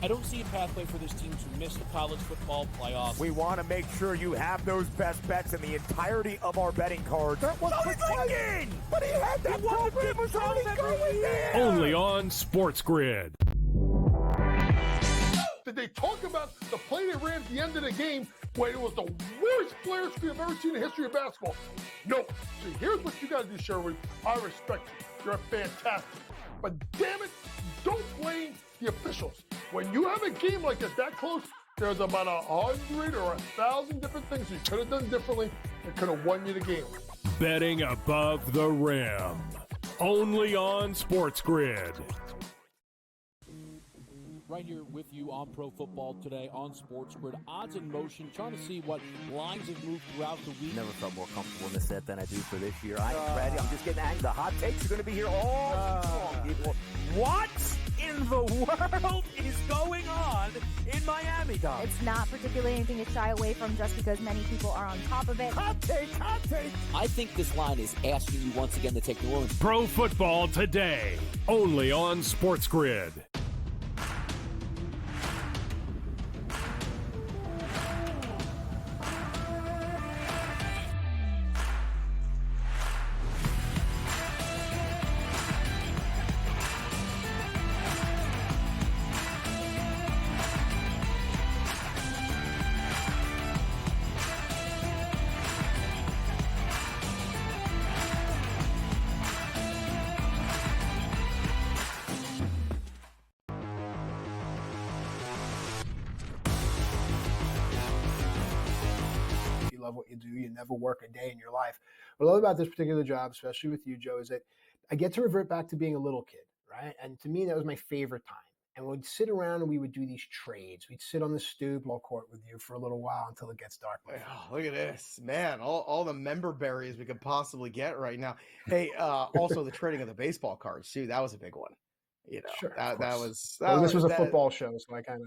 [SPEAKER 5] I don't see a pathway for this team to miss the college football playoffs.
[SPEAKER 2] We want to make sure you have those best bets in the entirety of our betting cards. That was thinking! But he had that program was already going there!
[SPEAKER 6] Only on SportsGrid.
[SPEAKER 10] Did they talk about the play they ran at the end of the game when it was the worst player screen I've ever seen in the history of basketball? No. See, here's what you got to do, Sherwood. I respect you. You're fantastic. But damn it, don't blame the officials. When you have a game like this that close, there's about 100 or 1,000 different things you could have done differently that could have won you the game.
[SPEAKER 6] Betting above the rim. Only on SportsGrid.
[SPEAKER 5] Right here with you on Pro Football Today on SportsGrid. Odds in motion, trying to see what lines have moved throughout the week.
[SPEAKER 11] Never felt more comfortable in this set than I do for this year. I'm just getting angry. The hot takes are going to be here all season long, people.
[SPEAKER 2] What in the world is going on in Miami, Dom?
[SPEAKER 12] It's not particularly anything to shy away from just because many people are on top of it.
[SPEAKER 2] Hot take!
[SPEAKER 13] I think this line is asking you once again to take New Orleans.
[SPEAKER 6] Pro Football Today. Only on SportsGrid.
[SPEAKER 8] Love what you do. You never work a day in your life. What I love about this particular job, especially with you, Joe, is that I get to revert back to being a little kid, right? And to me, that was my favorite time. and we'd sit around and we would do these trades. We'd sit on the stoop, ball court with you for a little while until it gets dark.
[SPEAKER 9] Oh, look at this, man! All the member berries we could possibly get right now. Hey, also the trading of the baseball cards too. That was a big one.
[SPEAKER 8] Sure,
[SPEAKER 9] that was.
[SPEAKER 8] This was a football show, so I kind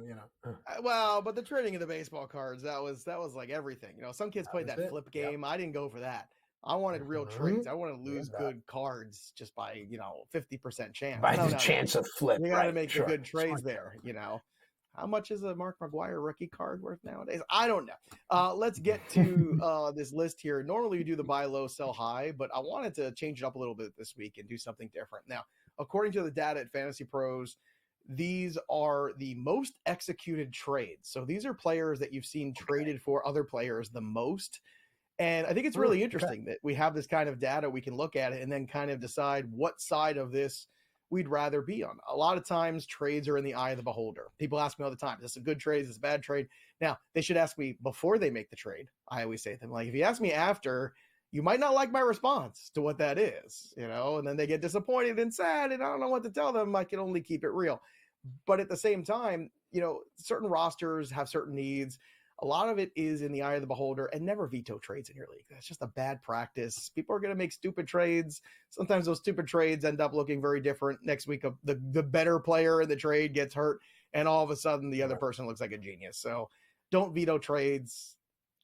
[SPEAKER 8] of,
[SPEAKER 9] Well, but the trading of the baseball cards, that was like everything. Some kids played that flip game. Yep. I didn't go for that. I wanted real trades. I want to lose good cards just by 50% chance.
[SPEAKER 8] By the chance of flip.
[SPEAKER 9] You got to make the good trades there. How much is a Mark McGwire rookie card worth nowadays? I don't know. Let's get to this list here. Normally we do the buy low, sell high, but I wanted to change it up a little bit this week and do something different. Now, according to the data at Fantasy Pros, these are the most executed trades. So these are players that you've seen traded for other players the most. And I think it's really interesting that we have this kind of data. We can look at it and then kind of decide what side of this we'd rather be on. A lot of times trades are in the eye of the beholder. People ask me all the time, is this a good trade? Is this a bad trade? Now, they should ask me before they make the trade. I always say to them, like, if you ask me after, you might not like my response to what that is, and then they get disappointed and sad, and I don't know what to tell them. I can only keep it real. But at the same time, certain rosters have certain needs. A lot of it is in the eye of the beholder, and never veto trades in your league. That's just a bad practice. People are going to make stupid trades. Sometimes those stupid trades end up looking very different. Next week, the better player in the trade gets hurt, and all of a sudden the other person looks like a genius. So don't veto trades.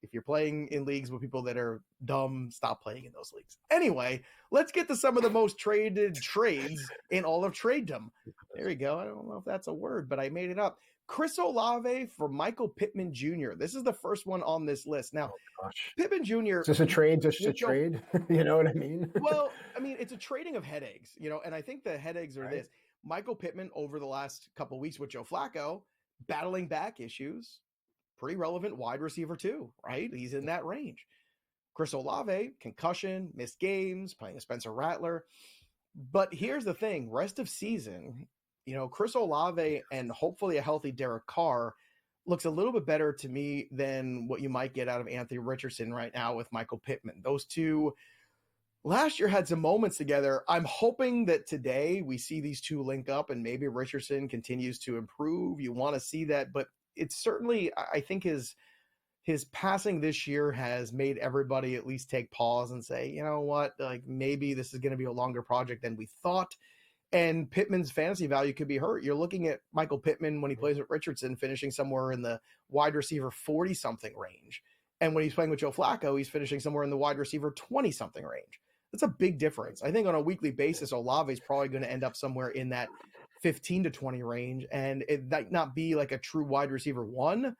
[SPEAKER 9] If you're playing in leagues with people that are dumb, stop playing in those leagues. Anyway, let's get to some of the most traded trades in all of tradedom. There you go. I don't know if that's a word, but I made it up. Chris Olave for Michael Pittman Jr. This is the first one on this list. Now, Pittman Jr.
[SPEAKER 8] Is this a trade? Just a trade? You know what I mean?
[SPEAKER 9] Well, I mean, it's a trading of headaches, and I think the headaches are this. Michael Pittman over the last couple of weeks with Joe Flacco, battling back issues, pretty relevant wide receiver too, right? He's in that range. Chris Olave, concussion, missed games, playing with Spencer Rattler. But here's the thing, rest of season, Chris Olave and hopefully a healthy Derek Carr looks a little bit better to me than what you might get out of Anthony Richardson right now with Michael Pittman. Those two last year had some moments together. I'm hoping that today we see these two link up and maybe Richardson continues to improve. You want to see that, but it's certainly, I think his passing this year has made everybody at least take pause and say, you know what, like maybe this is going to be a longer project than we thought. And Pittman's fantasy value could be hurt. You're looking at Michael Pittman when he plays with Richardson, finishing somewhere in the wide receiver 40-something range. And when he's playing with Joe Flacco, he's finishing somewhere in the wide receiver 20-something range. That's a big difference. I think on a weekly basis, Olave is probably going to end up somewhere in that 15 to 20 range. And it might not be like a true wide receiver one,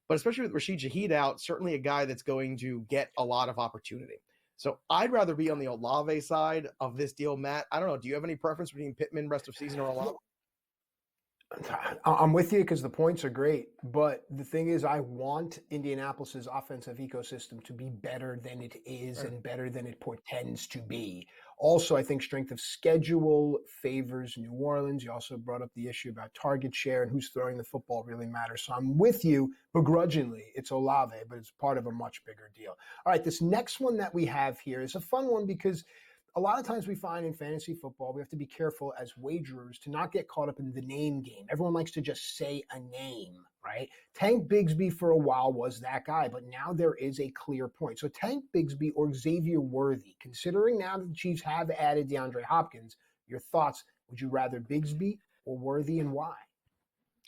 [SPEAKER 9] but especially with Rashid Shaheed out, certainly a guy that's going to get a lot of opportunity. So I'd rather be on the Olave side of this deal, Matt. I don't know. Do you have any preference between Pittman rest of season or Olave?
[SPEAKER 8] I'm with you because the points are great. But the thing is, I want Indianapolis's offensive ecosystem to be better than it is and better than it portends to be. Also, I think strength of schedule favors New Orleans. You also brought up the issue about target share and who's throwing the football really matters. So I'm with you begrudgingly. It's Olave, but it's part of a much bigger deal. All right, this next one that we have here is a fun one because a lot of times we find in fantasy football, we have to be careful as wagerers to not get caught up in the name game. Everyone likes to just say a name, right? Tank Bigsby for a while was that guy, but now there is a clear point. So Tank Bigsby or Xavier Worthy, considering now that the Chiefs have added DeAndre Hopkins, your thoughts, would you rather Bigsby or Worthy and why?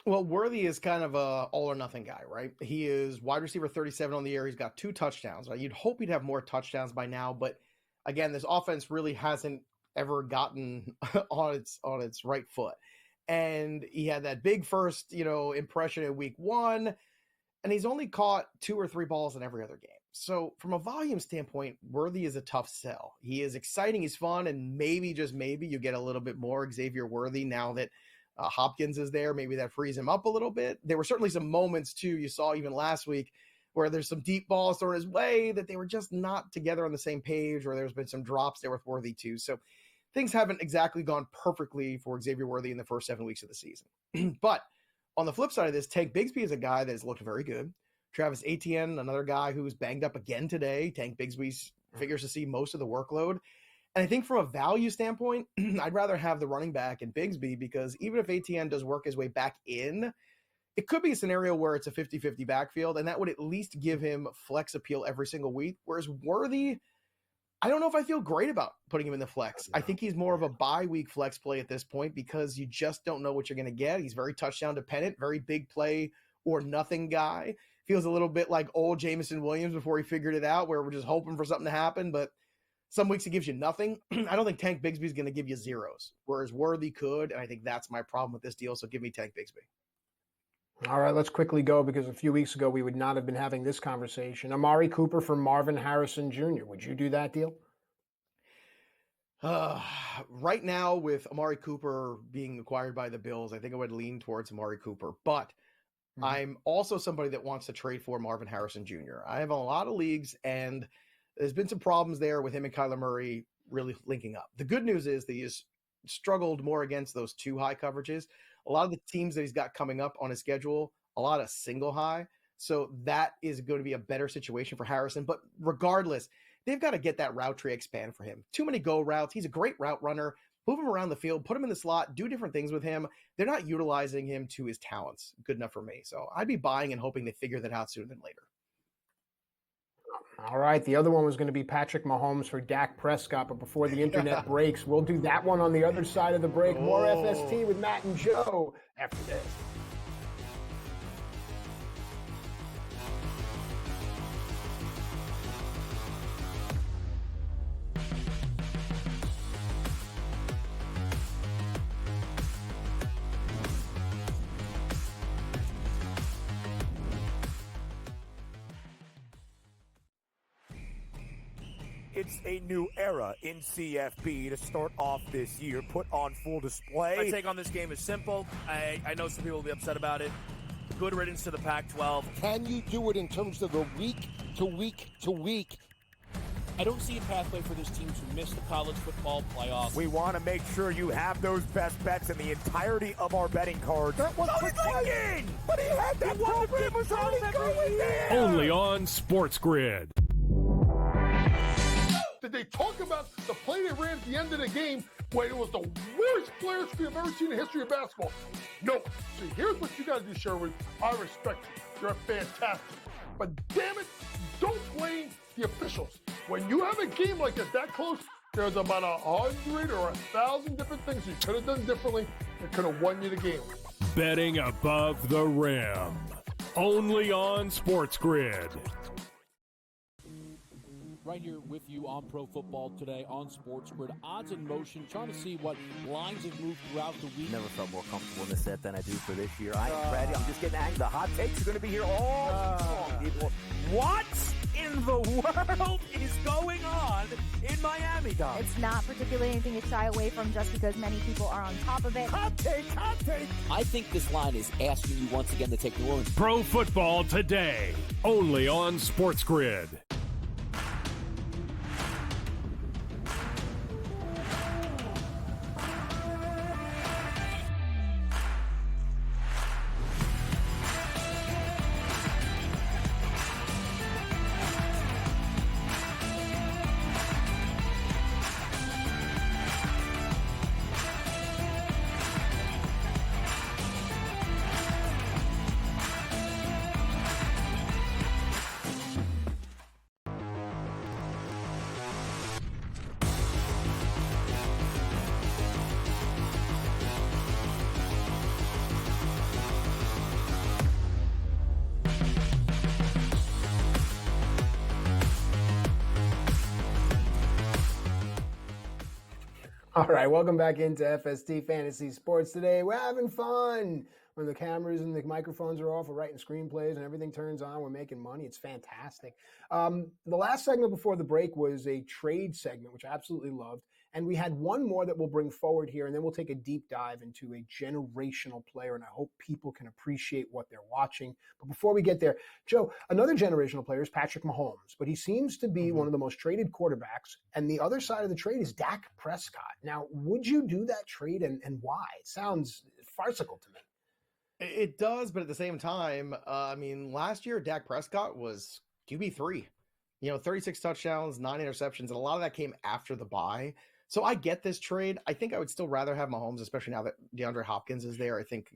[SPEAKER 9] Well, Worthy is kind of a all or nothing guy, right? He is wide receiver 37 on the year. He's got 2 touchdowns. Right? You'd hope he'd have more touchdowns by now, but again, this offense really hasn't ever gotten on its right foot. And he had that big first, impression in week 1, and he's only caught 2 or 3 balls in every other game. So from a volume standpoint, Worthy is a tough sell. He is exciting. He's fun. And maybe, just maybe, you get a little bit more Xavier Worthy now that Hopkins is there. Maybe that frees him up a little bit. There were certainly some moments too, you saw even last week, where there's some deep balls thrown his way that they were just not together on the same page, or there's been some drops there with Worthy too. So things haven't exactly gone perfectly for Xavier Worthy in the first 7 weeks of the season. But on the flip side of this, Tank Bigsby is a guy that has looked very good. Travis Etienne, another guy who's banged up again today. Tank Bigsby figures to see most of the workload. And I think from a value standpoint, I'd rather have the running back in Bigsby, because even if ATN does work his way back in, it could be a scenario where it's a 50-50 backfield, and that would at least give him flex appeal every single week. Whereas Worthy, I don't know if I feel great about putting him in the flex. I think he's more of a bye week flex play at this point, because you just don't know what you're going to get. He's very touchdown dependent, very big play or nothing guy. Feels a little bit like old Jameson Williams before he figured it out, where we're just hoping for something to happen, but some weeks he gives you nothing. I don't think Tank Bigsby is going to give you zeros, whereas Worthy could, and I think that's my problem with this deal, so give me Tank Bigsby.
[SPEAKER 8] All right, let's quickly go, because a few weeks ago we would not have been having this conversation. Amari Cooper for Marvin Harrison Jr. Would you do that deal?
[SPEAKER 9] Right now, with Amari Cooper being acquired by the Bills, I think I would lean towards Amari Cooper, but I'm also somebody that wants to trade for Marvin Harrison Jr. I have a lot of leagues, and there's been some problems there with him and Kyler Murray really linking up. The good news is that he has struggled more against those two high coverages. A lot of the teams that he's got coming up on his schedule, a lot of single high. So that is going to be a better situation for Harrison. But regardless, they've got to get that route tree expand for him. Too many go routes. He's a great route runner. Move him around the field, put him in the slot, do different things with him. They're not utilizing him to his talents good enough for me. So I'd be buying and hoping they figure that out sooner than later.
[SPEAKER 8] All right, the other one was going to be Patrick Mahomes for Dak Prescott, but before the internet breaks, we'll do that one on the other side of the break. More FST with Matt and Joe after this.
[SPEAKER 2] It's a new era in CFB to start off this year, put on full display.
[SPEAKER 3] My take on this game is simple. I know some people will be upset about it. Good riddance to the Pac-12.
[SPEAKER 4] Can you do it in terms of the week to week to week?
[SPEAKER 5] I don't see a pathway for this team to miss the college football playoffs.
[SPEAKER 2] We want to make sure you have those best bets in the entirety of our betting cards. That was Lincoln! But he had that program was already going there!
[SPEAKER 6] Only on SportsGrid.
[SPEAKER 10] Did they talk about the play they ran at the end of the game when it was the worst players we've ever seen in the history of basketball? No. See, here's what you got to do, Sherwood. I respect you. You're fantastic. But damn it, don't blame the officials. When you have a game like that close, there's about 100 or 1,000 different things you could have done differently that could have won you the game.
[SPEAKER 6] Betting above the rim. Only on SportsGrid.
[SPEAKER 5] Right here with you on Pro Football Today on SportsGrid. Odds in motion, trying to see what lines have moved throughout the week.
[SPEAKER 11] Never felt more comfortable in this set than I do for this year. Brady, I'm just getting angry. The hot takes are going to be here all long, people.
[SPEAKER 2] What in the world is going on in Miami, Dom?
[SPEAKER 12] It's not particularly anything to shy away from, just because many people are on top of it.
[SPEAKER 2] Hot take, hot take.
[SPEAKER 13] I think this line is asking you once again to take New Orleans.
[SPEAKER 6] Pro Football Today. Only on SportsGrid.
[SPEAKER 8] All right, welcome back into FST Fantasy Sports today. We're having fun. When the cameras and the microphones are off, we're writing screenplays and everything turns on. We're making money. It's fantastic. The last segment before the break was a trade segment, which I absolutely loved. And we had one more that we'll bring forward here, and then we'll take a deep dive into a generational player, and I hope people can appreciate what they're watching. But before we get there, Joe, another generational player is Patrick Mahomes, but he seems to be one of the most traded quarterbacks, and the other side of the trade is Dak Prescott. Now, would you do that trade, and why? It sounds farcical to me.
[SPEAKER 9] It does, but at the same time, last year Dak Prescott was QB3. 36 touchdowns, 9 interceptions, and a lot of that came after the bye. So I get this trade. I think I would still rather have Mahomes, especially now that DeAndre Hopkins is there. I think,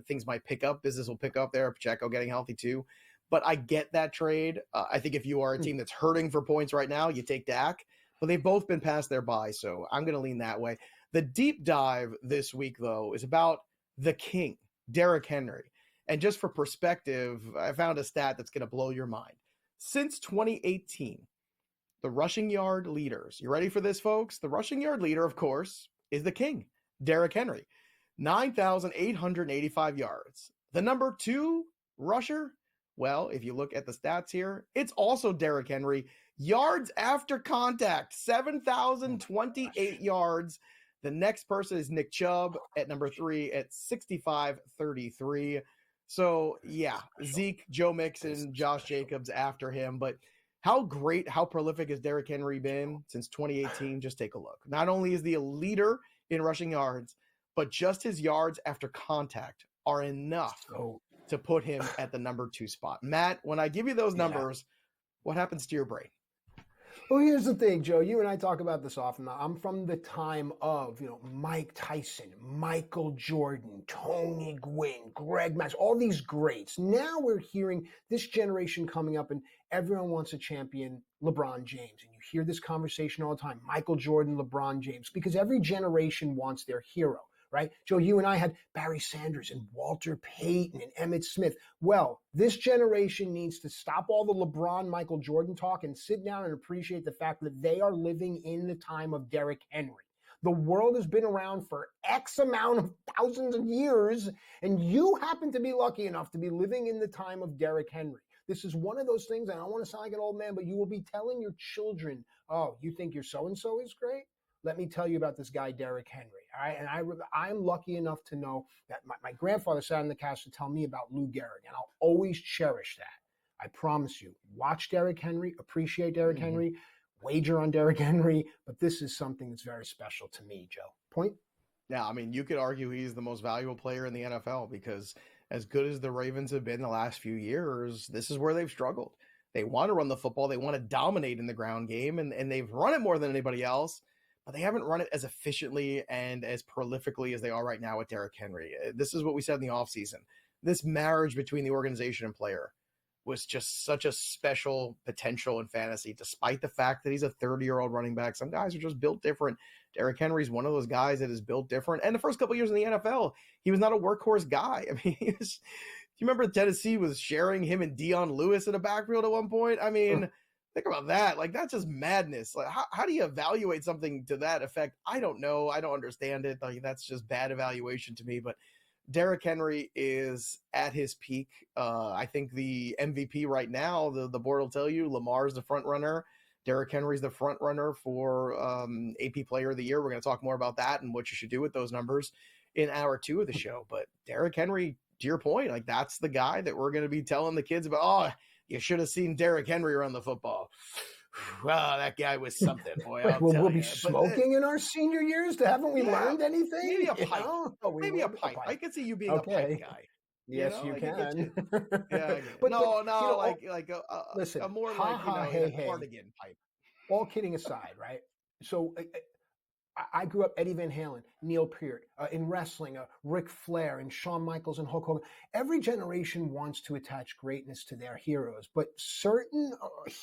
[SPEAKER 9] things might pick up. Business will pick up there. Pacheco getting healthy too. But I get that trade. I think if you are a team that's hurting for points right now, you take Dak. But they've both been past their bye, so I'm going to lean that way. The deep dive this week, though, is about the king, Derrick Henry. And just for perspective, I found a stat that's going to blow your mind. Since 2018, the rushing yard leaders, you ready for this, folks? The rushing yard leader, of course, is the king, Derrick Henry, 9,885 yards. The number 2 rusher, well, if you look at the stats here, it's also Derrick Henry. Yards after contact, 7,028 yards. The next person is Nick Chubb at number 3 at 6,533. So, yeah, Zeke, Joe Mixon, Josh Jacobs after him. But how prolific has Derrick Henry been since 2018? Just take a look. Not only is he a leader in rushing yards, but just his yards after contact are enough to put him at the number 2 spot. Matt, when I give you those numbers, what happens to your brain?
[SPEAKER 8] Well, here's the thing, Joe. You and I talk about this often. I'm from the time of, Mike Tyson, Michael Jordan, Tony Gwynn, Greg Max, all these greats. Now we're hearing this generation coming up and everyone wants to champion LeBron James. And you hear this conversation all the time, Michael Jordan, LeBron James, because every generation wants their hero. Right? Joe, you and I had Barry Sanders and Walter Payton and Emmitt Smith. Well, this generation needs to stop all the LeBron, Michael Jordan talk and sit down and appreciate the fact that they are living in the time of Derrick Henry. The world has been around for X amount of thousands of years, and you happen to be lucky enough to be living in the time of Derrick Henry. This is one of those things, and I don't want to sound like an old man, but you will be telling your children, oh, you think your so-and-so is great? Let me tell you about this guy, Derrick Henry. All right. And I'm lucky enough to know that my grandfather sat on the couch to tell me about Lou Gehrig, and I'll always cherish that. I promise you. Watch Derrick Henry, appreciate Derrick Henry, wager on Derrick Henry, but this is something that's very special to me, Joe. Point?
[SPEAKER 9] Yeah, I mean, you could argue he's the most valuable player in the NFL because as good as the Ravens have been the last few years, this is where they've struggled. They want to run the football. They want to dominate in the ground game, and they've run it more than anybody else. But they haven't run it as efficiently and as prolifically as they are right now with Derrick Henry. This is what we said in the offseason. This marriage between the organization and player was just such a special potential in fantasy, despite the fact that he's a 30-year-old running back. Some guys are just built different. Derrick Henry's one of those guys that is built different. And the first couple of years in the NFL, he was not a workhorse guy. I mean, you remember Tennessee was sharing him and Dion Lewis in a backfield at one point? I mean, think about that. Like, that's just madness. Like, how do you evaluate something to that effect? I don't know. I don't understand it. Like, that's just bad evaluation to me. But Derrick Henry is at his peak. I think the MVP right now, the board will tell you, Lamar's the front runner. Derrick Henry's the front runner for AP Player of the Year. We're going to talk more about that and what you should do with those numbers in hour 2 of the show. But Derrick Henry, to your point, like, that's the guy that we're going to be telling the kids about. Oh, you should have seen Derrick Henry run the football. Wow, that guy was something, boy.
[SPEAKER 8] We'll be smoking in our senior years? Haven't we learned anything?
[SPEAKER 9] Maybe a pipe. Maybe a pipe. I could see you being a pipe guy.
[SPEAKER 8] Yes, you can.
[SPEAKER 9] But listen, a more cardigan pipe.
[SPEAKER 8] All kidding aside, right? So I grew up Eddie Van Halen, Neil Peart, in wrestling, Ric Flair and Shawn Michaels and Hulk Hogan. Every generation wants to attach greatness to their heroes, but certain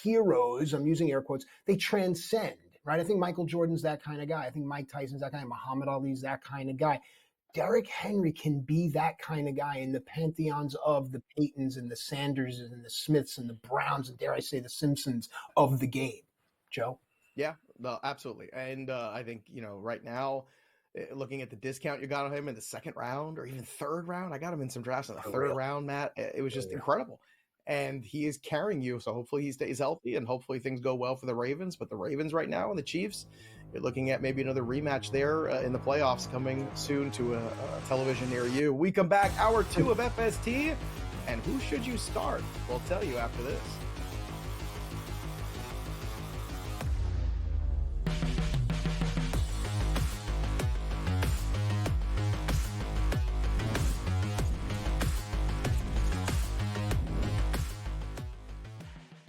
[SPEAKER 8] heroes, I'm using air quotes, they transcend, right? I think Michael Jordan's that kind of guy. I think Mike Tyson's that guy. Muhammad Ali's that kind of guy. Derrick Henry can be that kind of guy in the pantheons of the Paytons and the Sanderses and the Smiths and the Browns and, dare I say, the Simpsons of the game. Joe?
[SPEAKER 9] Yeah, no, absolutely. And I think, right now, looking at the discount you got on him in the second round or even third round, I got him in some drafts in the third round, Matt. It was just incredible. And he is carrying you. So hopefully he stays healthy and hopefully things go well for the Ravens. But the Ravens right now and the Chiefs, you're looking at maybe another rematch there in the playoffs coming soon to a television near you. We come back, hour 2 of FST. And who should you start? We'll tell you after this.